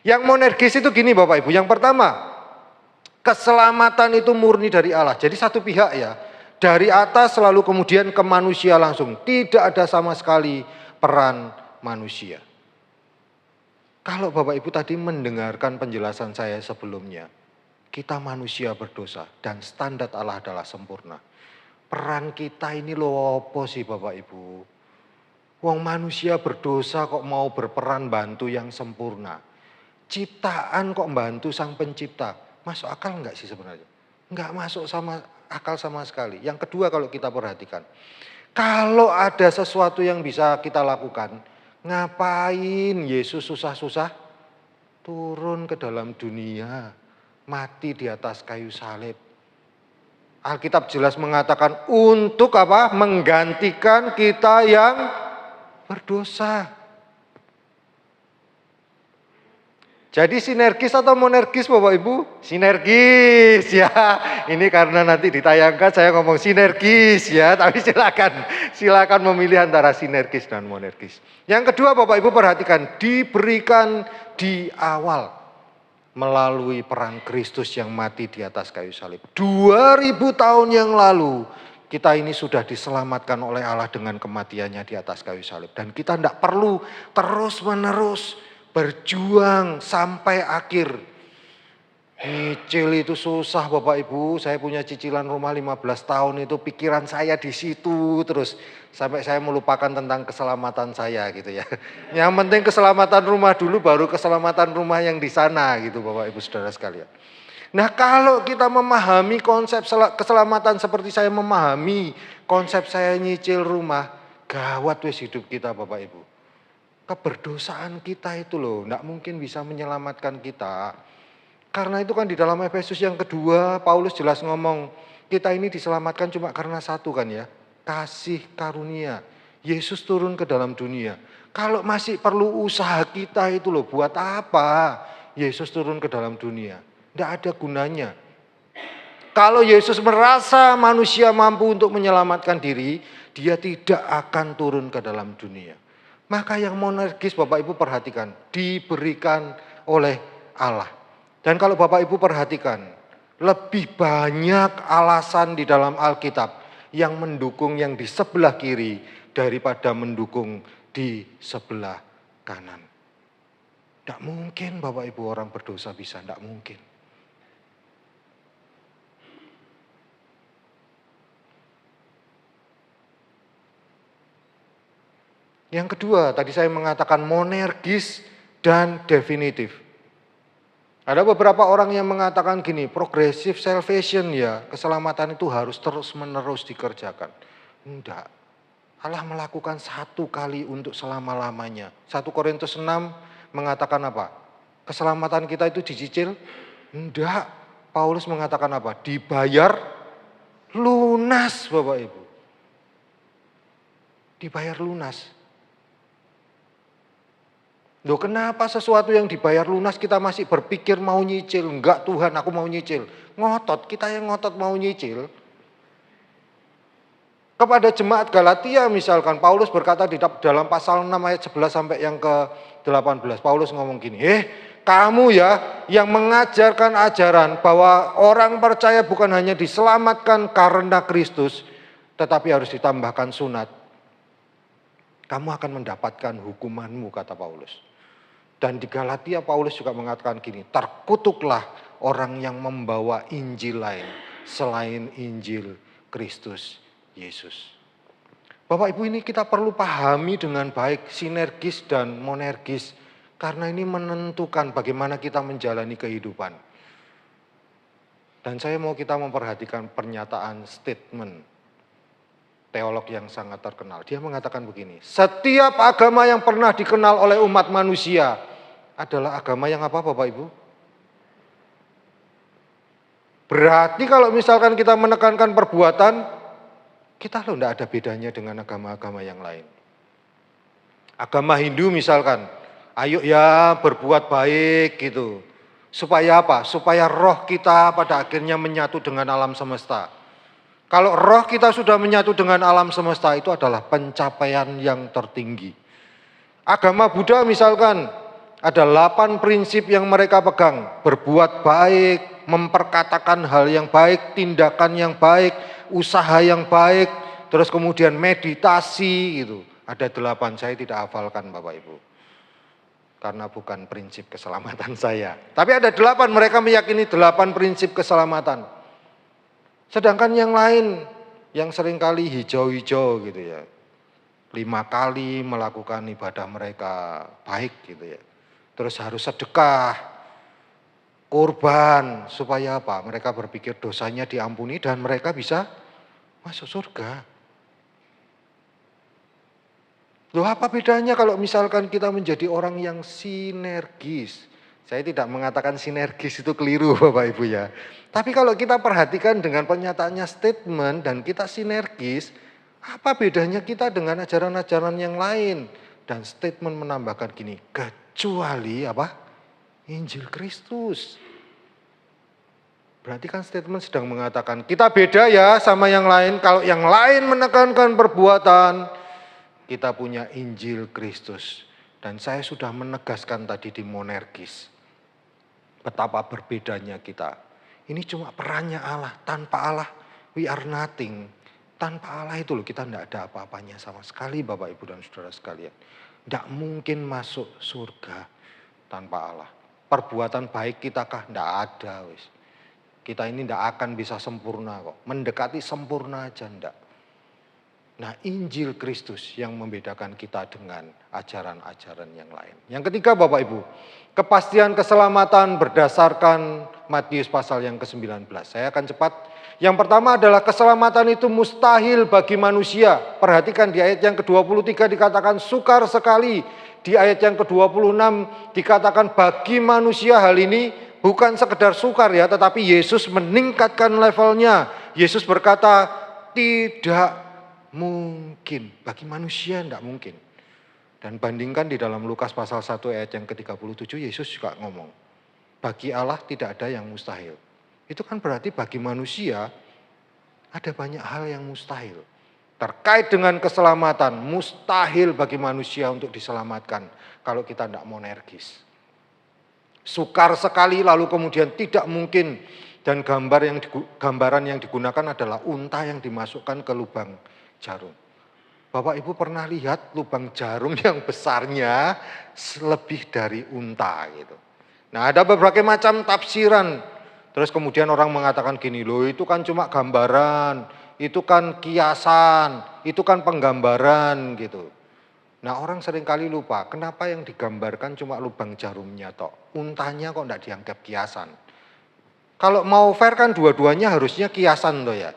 Yang monergis itu gini Bapak Ibu, yang pertama, keselamatan itu murni dari Allah. Jadi satu pihak ya, dari atas selalu kemudian ke manusia langsung. Tidak ada sama sekali peran manusia. Kalau Bapak Ibu tadi mendengarkan penjelasan saya sebelumnya, kita manusia berdosa dan standar Allah adalah sempurna. Peran kita ini loh apa sih Bapak Ibu? Wong manusia berdosa kok mau berperan bantu yang sempurna. Ciptaan kok bantu sang pencipta. Masuk akal enggak sih sebenarnya? Enggak masuk sama akal sama sekali. Yang kedua kalau kita perhatikan. Kalau ada sesuatu yang bisa kita lakukan, ngapain Yesus susah-susah turun ke dalam dunia, mati di atas kayu salib. Alkitab jelas mengatakan untuk apa? Menggantikan kita yang berdosa. Jadi sinergis atau monergis Bapak Ibu? Sinergis ya. Ini karena nanti ditayangkan saya ngomong sinergis ya. Tapi silakan memilih antara sinergis dan monergis. Yang kedua Bapak Ibu perhatikan, diberikan di awal melalui peran Kristus yang mati di atas kayu salib. 2000 tahun yang lalu kita ini sudah diselamatkan oleh Allah dengan kematiannya di atas kayu salib. Dan kita tidak perlu terus-menerus berjuang sampai akhir. Nyicil itu susah Bapak Ibu, saya punya cicilan rumah 15 tahun itu pikiran saya di situ terus. Sampai saya melupakan tentang keselamatan saya gitu ya. Yang penting keselamatan rumah dulu baru keselamatan rumah yang di sana gitu Bapak Ibu Saudara sekalian. Nah kalau kita memahami konsep keselamatan seperti saya memahami konsep saya nyicil rumah, gawat wis hidup kita Bapak Ibu. Keberdosaan kita itu loh, enggak mungkin bisa menyelamatkan kita. Karena itu kan di dalam Efesus yang kedua, Paulus jelas ngomong, kita ini diselamatkan cuma karena satu kan ya, kasih karunia. Yesus turun ke dalam dunia. Kalau masih perlu usaha kita itu loh, buat apa Yesus turun ke dalam dunia? Tidak ada gunanya. Kalau Yesus merasa manusia mampu untuk menyelamatkan diri, dia tidak akan turun ke dalam dunia. Maka yang monergis Bapak Ibu perhatikan, diberikan oleh Allah. Dan kalau Bapak Ibu perhatikan, lebih banyak alasan di dalam Alkitab yang mendukung yang di sebelah kiri daripada mendukung di sebelah kanan. Tidak mungkin Bapak Ibu orang berdosa bisa, tidak mungkin. Yang kedua, tadi saya mengatakan monergis dan definitif. Ada beberapa orang yang mengatakan gini, progressive salvation ya, keselamatan itu harus terus-menerus dikerjakan. Enggak. Allah melakukan satu kali untuk selama-lamanya. 1 Korintus 6 mengatakan apa? Keselamatan kita itu dicicil? Enggak. Paulus mengatakan apa? Dibayar lunas Bapak Ibu. Dibayar lunas. Loh kenapa sesuatu yang dibayar lunas kita masih berpikir mau nyicil? Enggak Tuhan aku mau nyicil. Ngotot, kita yang ngotot mau nyicil. Kepada jemaat Galatia misalkan Paulus berkata di dalam pasal 6 ayat 11 sampai yang ke-18. Paulus ngomong gini, kamu ya yang mengajarkan ajaran bahwa orang percaya bukan hanya diselamatkan karena Kristus, tetapi harus ditambahkan sunat. Kamu akan mendapatkan hukumanmu kata Paulus. Dan di Galatia Paulus juga mengatakan gini, terkutuklah orang yang membawa Injil lain selain Injil Kristus Yesus. Bapak Ibu ini kita perlu pahami dengan baik sinergis dan monergis. Karena ini menentukan bagaimana kita menjalani kehidupan. Dan saya mau kita memperhatikan pernyataan statement teolog yang sangat terkenal. Dia mengatakan begini, setiap agama yang pernah dikenal oleh umat manusia adalah agama yang apa Bapak Ibu? Berarti kalau misalkan kita menekankan perbuatan, kita loh enggak ada bedanya dengan agama-agama yang lain. Agama Hindu misalkan, ayo ya berbuat baik gitu. Supaya apa? Supaya roh kita pada akhirnya menyatu dengan alam semesta. Kalau roh kita sudah menyatu dengan alam semesta itu adalah pencapaian yang tertinggi. Agama Buddha misalkan ada 8 prinsip yang mereka pegang. Berbuat baik, memperkatakan hal yang baik, tindakan yang baik, usaha yang baik, terus kemudian meditasi gitu. Ada 8, saya tidak hafalkan Bapak Ibu. Karena bukan prinsip keselamatan saya. Tapi ada 8, mereka meyakini 8 prinsip keselamatan. Sedangkan yang lain, yang seringkali hijau-hijau gitu ya. 5 kali melakukan ibadah mereka baik gitu ya. Terus harus sedekah, kurban, supaya apa? Mereka berpikir dosanya diampuni dan mereka bisa masuk surga. Loh apa bedanya kalau misalkan kita menjadi orang yang sinergis? Saya tidak mengatakan sinergis itu keliru Bapak Ibu ya. Tapi kalau kita perhatikan dengan pernyataannya statement dan kita sinergis, apa bedanya kita dengan ajaran-ajaran yang lain? Dan statement menambahkan gini, kecuali apa? Injil Kristus. Berarti kan statement sedang mengatakan kita beda ya sama yang lain. Kalau yang lain menekankan perbuatan, kita punya Injil Kristus. Dan saya sudah menegaskan tadi di monergis. Betapa berbedanya kita. Ini cuma perannya Allah. Tanpa Allah, we are nothing. Tanpa Allah itu loh kita tidak ada apa-apanya sama sekali Bapak Ibu dan Saudara sekalian. Tidak mungkin masuk surga tanpa Allah. perbuatan baik kita kah? Tidak ada. Wis. Kita ini tidak akan bisa sempurna kok. Mendekati sempurna aja enggak. Nah, Injil Kristus yang membedakan kita dengan ajaran-ajaran yang lain. Yang ketiga Bapak Ibu, kepastian keselamatan berdasarkan Matius pasal yang ke-19. Saya akan cepat. Yang pertama adalah keselamatan itu mustahil bagi manusia. Perhatikan di ayat yang ke-23 dikatakan sukar sekali. Di ayat yang ke-26 dikatakan bagi manusia hal ini bukan sekedar sukar ya, tetapi Yesus meningkatkan levelnya. Yesus berkata tidak mungkin, bagi manusia tidak mungkin. Dan bandingkan di dalam Lukas pasal 1 ayat yang ke-37, Yesus juga ngomong, bagi Allah tidak ada yang mustahil. Itu kan berarti bagi manusia ada banyak hal yang mustahil. Terkait dengan keselamatan, mustahil bagi manusia untuk diselamatkan kalau kita tidak monergis. Sukar sekali lalu kemudian tidak mungkin. Dan gambaran yang digunakan adalah unta yang dimasukkan ke lubang jarum. Bapak Ibu pernah lihat lubang jarum yang besarnya lebih dari unta gitu. Nah, ada berbagai macam tafsiran. Terus kemudian orang mengatakan gini, loh itu kan cuma gambaran, itu kan kiasan, itu kan penggambaran gitu. Nah, orang seringkali lupa, kenapa yang digambarkan cuma lubang jarumnya tok? Untanya kok enggak dianggap kiasan? Kalau mau fair kan dua-duanya harusnya kiasan toh ya.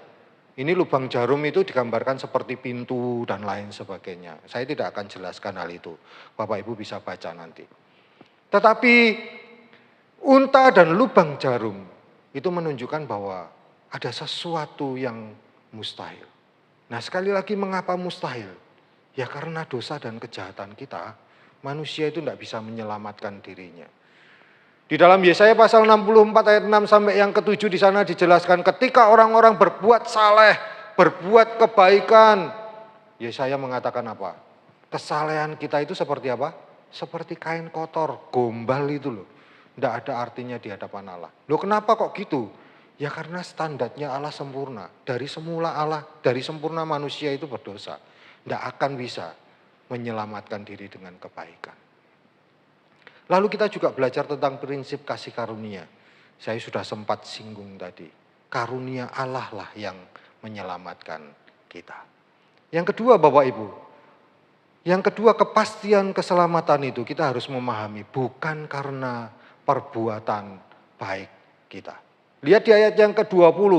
Ini lubang jarum itu digambarkan seperti pintu dan lain sebagainya. Saya tidak akan jelaskan hal itu. Bapak Ibu bisa baca nanti. Tetapi unta dan lubang jarum itu menunjukkan bahwa ada sesuatu yang mustahil. Nah, sekali lagi mengapa mustahil? Ya karena dosa dan kejahatan kita, manusia itu tidak bisa menyelamatkan dirinya. Di dalam Yesaya pasal 64 ayat 6 sampai yang ke-7 di sana dijelaskan ketika orang-orang berbuat saleh, berbuat kebaikan. Yesaya mengatakan apa? Kesalehan kita itu seperti apa? Seperti kain kotor, gombal itu loh. Tidak ada artinya di hadapan Allah. Loh kenapa kok gitu? Ya karena standarnya Allah sempurna. Dari semula Allah, dari sempurna manusia itu berdosa. Tidak akan bisa menyelamatkan diri dengan kebaikan. Lalu kita juga belajar tentang prinsip kasih karunia. Saya sudah sempat singgung tadi. Karunia Allah lah yang menyelamatkan kita. Yang kedua Bapak Ibu. Yang kedua kepastian keselamatan itu kita harus memahami. Bukan karena perbuatan baik kita. Lihat di ayat yang ke-20.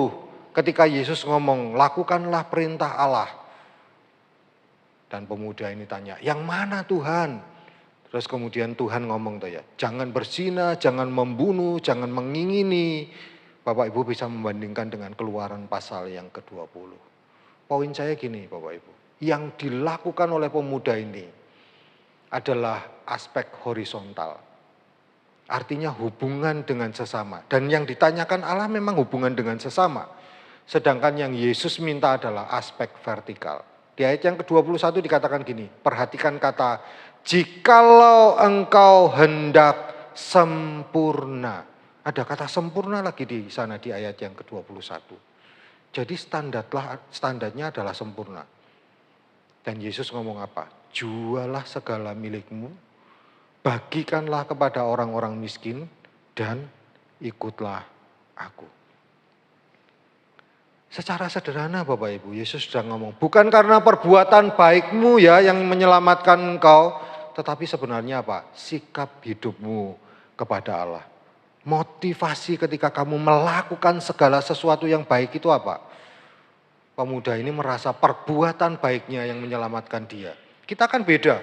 Ketika Yesus ngomong lakukanlah perintah Allah. Dan pemuda ini tanya, yang mana Tuhan? Terus kemudian Tuhan ngomong tuh ya, jangan berzina, jangan membunuh, jangan mengingini. Bapak Ibu bisa membandingkan dengan Keluaran pasal yang ke-20. Poin saya gini Bapak Ibu, yang dilakukan oleh pemuda ini adalah aspek horizontal. Artinya hubungan dengan sesama. Dan yang ditanyakan Allah memang hubungan dengan sesama. Sedangkan yang Yesus minta adalah aspek vertikal. Di ayat yang ke-21 dikatakan gini, perhatikan kata jikalau engkau hendak sempurna. Ada kata sempurna lagi di sana di ayat yang ke-21. Jadi standarnya adalah sempurna. Dan Yesus ngomong apa? Jualah segala milikmu, bagikanlah kepada orang-orang miskin, dan ikutlah aku. Secara sederhana Bapak Ibu, Yesus sudah ngomong, bukan karena perbuatan baikmu ya yang menyelamatkan engkau, tetapi sebenarnya apa? Sikap hidupmu kepada Allah. Motivasi ketika kamu melakukan segala sesuatu yang baik itu apa? Pemuda ini merasa perbuatan baiknya yang menyelamatkan dia. Kita kan beda.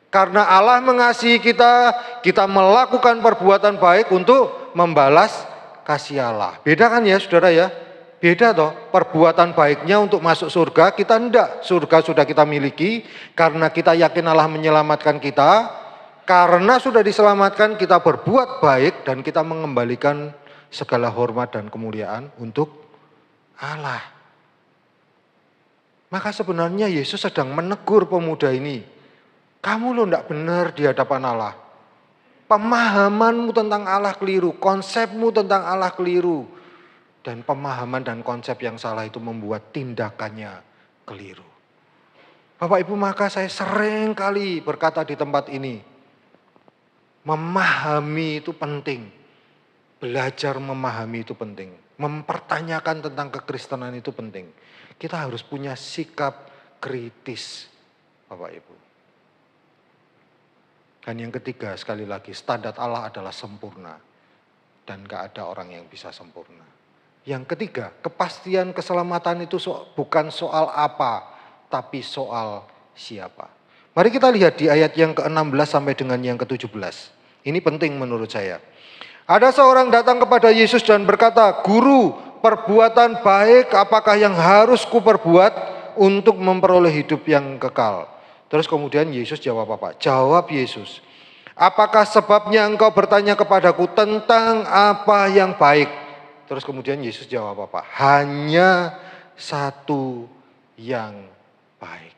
Karena Allah mengasihi kita, kita melakukan perbuatan baik untuk membalas kasih Allah. Beda kan ya saudara ya? Beda toh, perbuatan baiknya untuk masuk surga, kita enggak. Surga sudah kita miliki, karena kita yakin Allah menyelamatkan kita. Karena sudah diselamatkan, kita berbuat baik dan kita mengembalikan segala hormat dan kemuliaan untuk Allah. Maka sebenarnya Yesus sedang menegur pemuda ini. Kamu lo enggak benar di hadapan Allah. Pemahamanmu tentang Allah keliru, konsepmu tentang Allah keliru. Dan pemahaman dan konsep yang salah itu membuat tindakannya keliru. Bapak Ibu, maka saya sering kali berkata di tempat ini, Memahami itu penting. Belajar memahami itu penting. Mempertanyakan tentang kekristenan itu penting. Kita harus punya sikap kritis, Bapak Ibu. Dan yang ketiga, sekali lagi, standar Allah adalah sempurna. Dan gak ada orang yang bisa sempurna. Yang ketiga, kepastian keselamatan itu bukan soal apa, tapi soal siapa. Mari kita lihat di ayat yang ke-16 sampai dengan yang ke-17. Ini penting menurut saya. Ada seorang datang kepada Yesus dan berkata, "Guru, perbuatan baik apakah yang harus kuperbuat untuk memperoleh hidup yang kekal?" Terus kemudian Yesus jawab apa? Jawab Yesus, "Apakah sebabnya engkau bertanya kepadaku tentang apa yang baik?" Terus kemudian Yesus jawab apa? Hanya satu yang baik.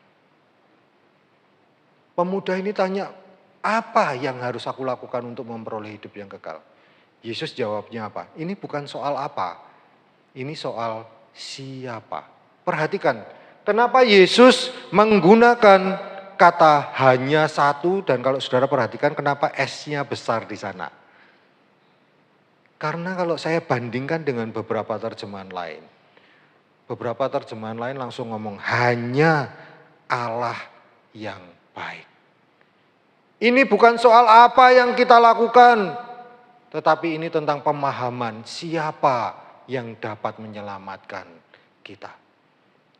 Pemuda ini tanya, apa yang harus aku lakukan untuk memperoleh hidup yang kekal? Yesus jawabnya apa? Ini bukan soal apa, ini soal siapa. Perhatikan, kenapa Yesus menggunakan kata hanya satu, dan kalau saudara perhatikan kenapa S-nya besar di sana. Karena kalau saya bandingkan dengan beberapa terjemahan lain, beberapa terjemahan lain langsung ngomong hanya Allah yang baik. Ini bukan soal apa yang kita lakukan, tetapi ini tentang pemahaman siapa yang dapat menyelamatkan kita.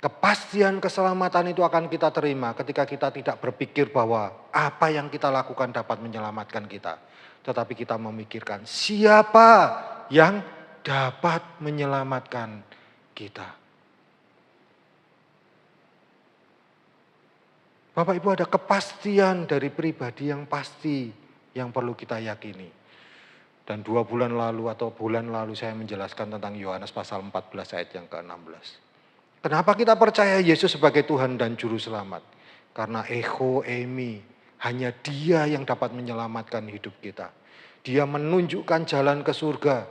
Kepastian keselamatan itu akan kita terima ketika kita tidak berpikir bahwa apa yang kita lakukan dapat menyelamatkan kita. Tetapi kita memikirkan siapa yang dapat menyelamatkan kita. Bapak Ibu, ada kepastian dari pribadi yang pasti yang perlu kita yakini. Dan 2 bulan lalu atau bulan lalu saya menjelaskan tentang Yohanes pasal 14 ayat yang ke-16. Kenapa kita percaya Yesus sebagai Tuhan dan Juru Selamat? Karena echo eimi, hanya Dia yang dapat menyelamatkan hidup kita. Dia menunjukkan jalan ke surga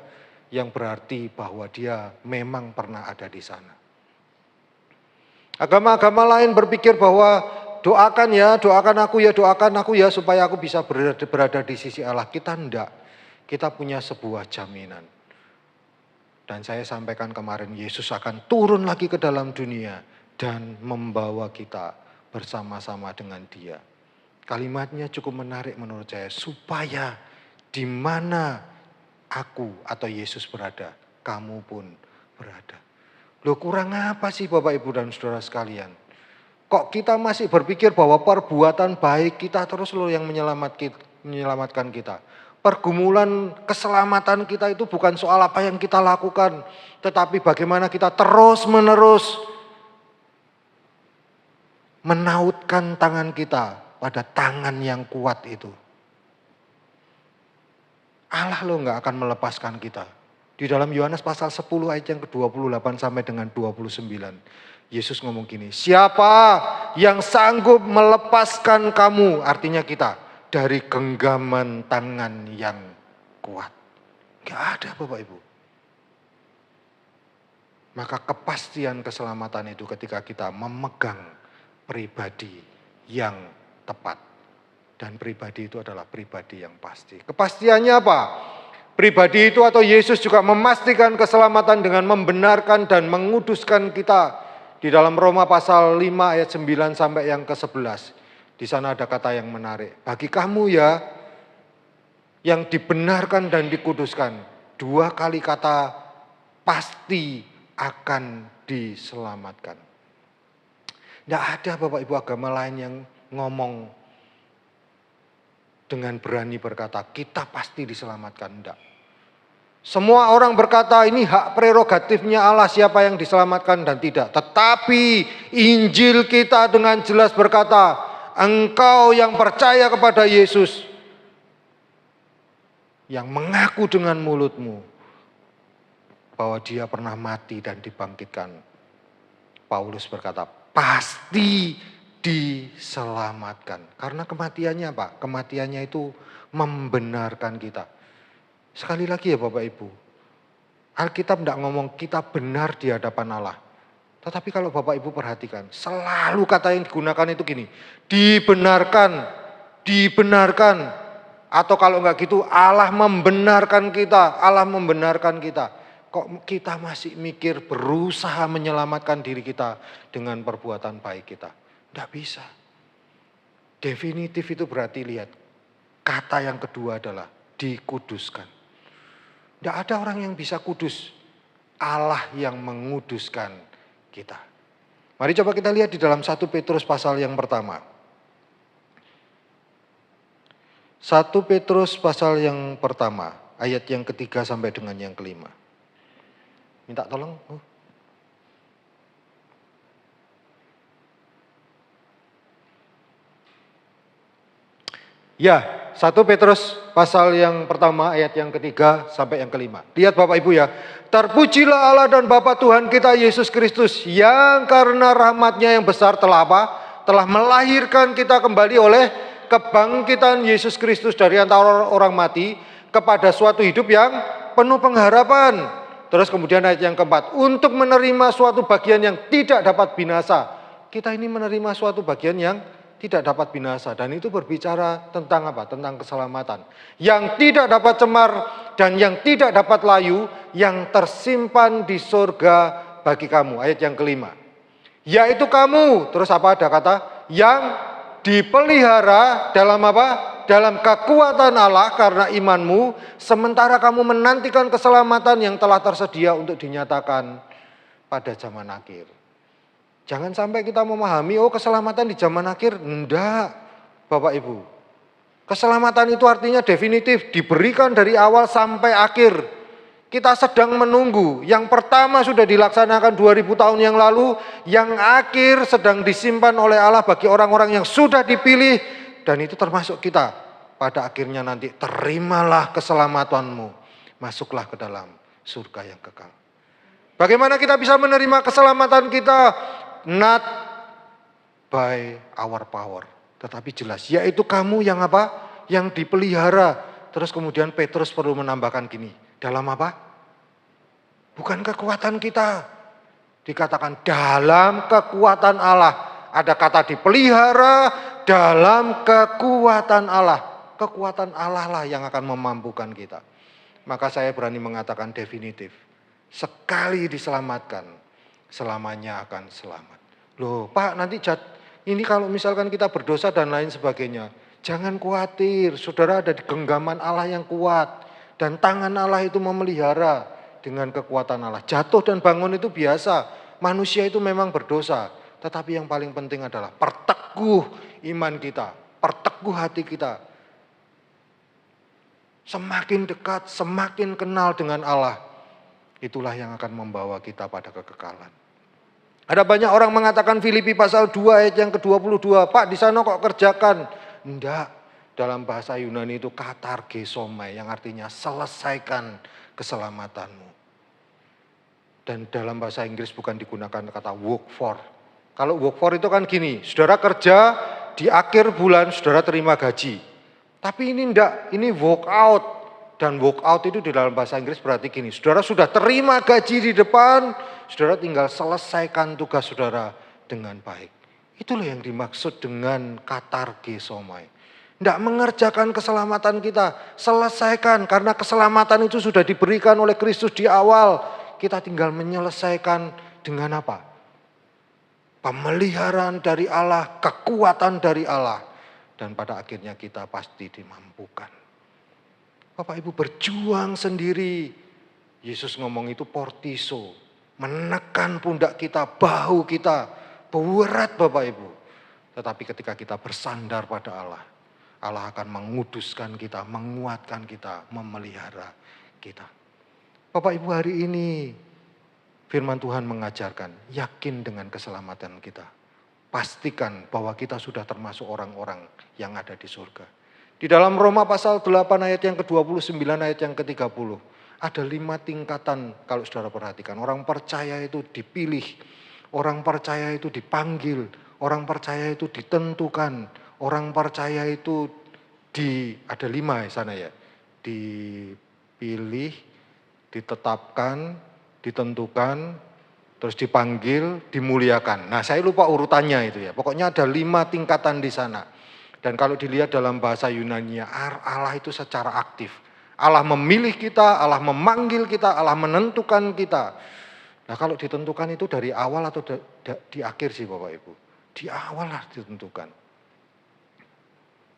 yang berarti bahwa Dia memang pernah ada di sana. Agama-agama lain berpikir bahwa doakan aku ya supaya aku bisa berada di sisi Allah. Kita enggak, kita punya sebuah jaminan. Dan saya sampaikan kemarin, Yesus akan turun lagi ke dalam dunia dan membawa kita bersama-sama dengan Dia. Kalimatnya cukup menarik menurut saya, supaya di mana aku atau Yesus berada, kamu pun berada. Loh, kurang apa sih Bapak Ibu dan Saudara sekalian? Kok kita masih berpikir bahwa perbuatan baik kita terus loh yang menyelamatkan kita. Pergumulan keselamatan kita itu bukan soal apa yang kita lakukan, tetapi bagaimana kita terus-menerus menautkan tangan kita pada tangan yang kuat itu. Allah loh gak akan melepaskan kita. Di dalam Yohanes pasal 10 ayat yang ke-28 sampai dengan 29. Yesus ngomong gini, siapa yang sanggup melepaskan kamu, artinya kita, dari genggaman tangan yang kuat? Gak ada Bapak Ibu. Maka kepastian keselamatan itu ketika kita memegang pribadi yang tepat. Dan pribadi itu adalah pribadi yang pasti. Kepastiannya apa? Pribadi itu atau Yesus juga memastikan keselamatan dengan membenarkan dan menguduskan kita. Di dalam Roma pasal 5 ayat 9 sampai yang ke-11. Di sana ada kata yang menarik. Bagi kamu ya, yang dibenarkan dan dikuduskan. 2 kali kata pasti akan diselamatkan. Tidak ada Bapak Ibu agama lain yang ngomong dengan berani berkata, kita pasti diselamatkan. Tidak. Semua orang berkata ini hak prerogatifnya Allah siapa yang diselamatkan dan tidak. Tetapi Injil kita dengan jelas berkata, engkau yang percaya kepada Yesus, yang mengaku dengan mulutmu bahwa Dia pernah mati dan dibangkitkan. Paulus berkata, pasti diselamatkan. Karena kematiannya apa? Kematiannya itu membenarkan kita. Sekali lagi ya Bapak Ibu, Alkitab tidak ngomong kita benar di hadapan Allah. Tetapi kalau Bapak Ibu perhatikan, selalu kata yang digunakan itu gini, dibenarkan, dibenarkan. Atau kalau enggak gitu Allah membenarkan kita, Allah membenarkan kita. Kok kita masih mikir berusaha menyelamatkan diri kita dengan perbuatan baik kita? Enggak bisa. Definitif itu berarti lihat, kata yang kedua adalah dikuduskan. Enggak ada orang yang bisa kudus, Allah yang menguduskan kita. Mari coba kita lihat di dalam 1 Petrus pasal yang pertama. 1 Petrus pasal yang pertama, ayat yang ketiga sampai dengan yang kelima. Minta tolong. Ya, 1 Petrus pasal yang pertama ayat yang ketiga sampai yang kelima. Lihat Bapak Ibu ya. Terpujilah Allah dan Bapa Tuhan kita Yesus Kristus yang karena rahmatnya yang besar telah apa? Telah melahirkan kita kembali oleh kebangkitan Yesus Kristus dari antara orang mati kepada suatu hidup yang penuh pengharapan. Terus kemudian ayat yang keempat, untuk menerima suatu bagian yang tidak dapat binasa. Kita ini menerima suatu bagian yang tidak dapat binasa, dan itu berbicara tentang apa? Tentang keselamatan. Yang tidak dapat cemar dan yang tidak dapat layu, yang tersimpan di surga bagi kamu. Ayat yang kelima. Yaitu kamu, terus apa ada kata? Yang dipelihara dalam apa? Dalam kekuatan Allah karena imanmu, sementara kamu menantikan keselamatan yang telah tersedia untuk dinyatakan pada zaman akhir. Jangan sampai kita memahami, oh keselamatan di zaman akhir. Enggak, Bapak Ibu. Keselamatan itu artinya definitif, diberikan dari awal sampai akhir. Kita sedang menunggu, yang pertama sudah dilaksanakan 2000 tahun yang lalu, yang akhir sedang disimpan oleh Allah bagi orang-orang yang sudah dipilih, dan itu termasuk kita. Pada akhirnya nanti terimalah keselamatanmu, masuklah ke dalam surga yang kekal. Bagaimana kita bisa menerima keselamatan kita? Not by our power, tetapi jelas, yaitu kamu yang apa? Yang dipelihara. Terus kemudian Petrus perlu menambahkan gini, dalam apa? Bukan kekuatan kita. Dikatakan dalam kekuatan Allah. Ada kata dipelihara dalam kekuatan Allah. Kekuatan Allah lah yang akan memampukan kita. Maka saya berani mengatakan definitif. Sekali diselamatkan, selamanya akan selamat. Loh Pak, nanti ini kalau misalkan kita berdosa dan lain sebagainya, jangan khawatir, saudara ada di genggaman Allah yang kuat. Dan tangan Allah itu memelihara dengan kekuatan Allah. Jatuh dan bangun itu biasa, manusia itu memang berdosa. Tetapi yang paling penting adalah perteguh iman kita, perteguh hati kita. Semakin dekat, semakin kenal dengan Allah, itulah yang akan membawa kita pada kekekalan. Ada banyak orang mengatakan Filipi pasal 2 ayat yang ke-22, Pak di sana kok kerjakan? Enggak, dalam bahasa Yunani itu katargesomai yang artinya selesaikan keselamatanmu. Dan dalam bahasa Inggris bukan digunakan kata work for. Kalau work for itu kan gini, saudara kerja di akhir bulan saudara terima gaji. Tapi ini enggak, ini work out. Dan walk out itu di dalam bahasa Inggris berarti gini, saudara sudah terima gaji di depan, saudara tinggal selesaikan tugas saudara dengan baik. Itulah yang dimaksud dengan katargesomai. Tidak mengerjakan keselamatan kita, selesaikan karena keselamatan itu sudah diberikan oleh Kristus di awal. Kita tinggal menyelesaikan dengan apa? Pemeliharaan dari Allah, kekuatan dari Allah. Dan pada akhirnya kita pasti dimampukan. Bapak Ibu berjuang sendiri. Yesus ngomong itu portiso. Menekan pundak kita, bahu kita. Berat Bapak Ibu. Tetapi ketika kita bersandar pada Allah, Allah akan menguduskan kita, menguatkan kita, memelihara kita. Bapak Ibu hari ini firman Tuhan mengajarkan, yakin dengan keselamatan kita. Pastikan bahwa kita sudah termasuk orang-orang yang ada di surga. Di dalam Roma pasal 8 ayat yang ke-29 ayat yang ke-30. Ada 5 tingkatan kalau saudara perhatikan. Orang percaya itu dipilih. Orang percaya itu dipanggil. Orang percaya itu ditentukan. Orang percaya itu ada 5 di sana ya. Dipilih, ditetapkan, ditentukan, terus dipanggil, dimuliakan. Nah saya lupa urutannya itu ya. Pokoknya ada 5 tingkatan di sana. Dan kalau dilihat dalam bahasa Yunani, Allah itu secara aktif. Allah memilih kita, Allah memanggil kita, Allah menentukan kita. Nah kalau ditentukan itu dari awal atau di akhir sih Bapak Ibu? Di awal lah ditentukan.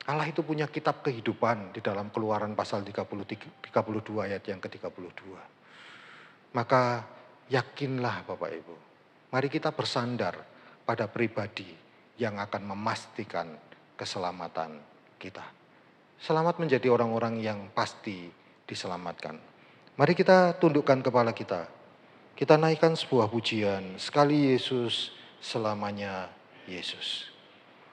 Allah itu punya kitab kehidupan di dalam Keluaran pasal 32 ayat yang ke-32. Maka yakinlah Bapak Ibu, mari kita bersandar pada pribadi yang akan memastikan keselamatan kita. Selamat menjadi orang-orang yang pasti diselamatkan. Mari kita tundukkan kepala kita. Kita naikkan sebuah pujian, sekali Yesus, selamanya Yesus.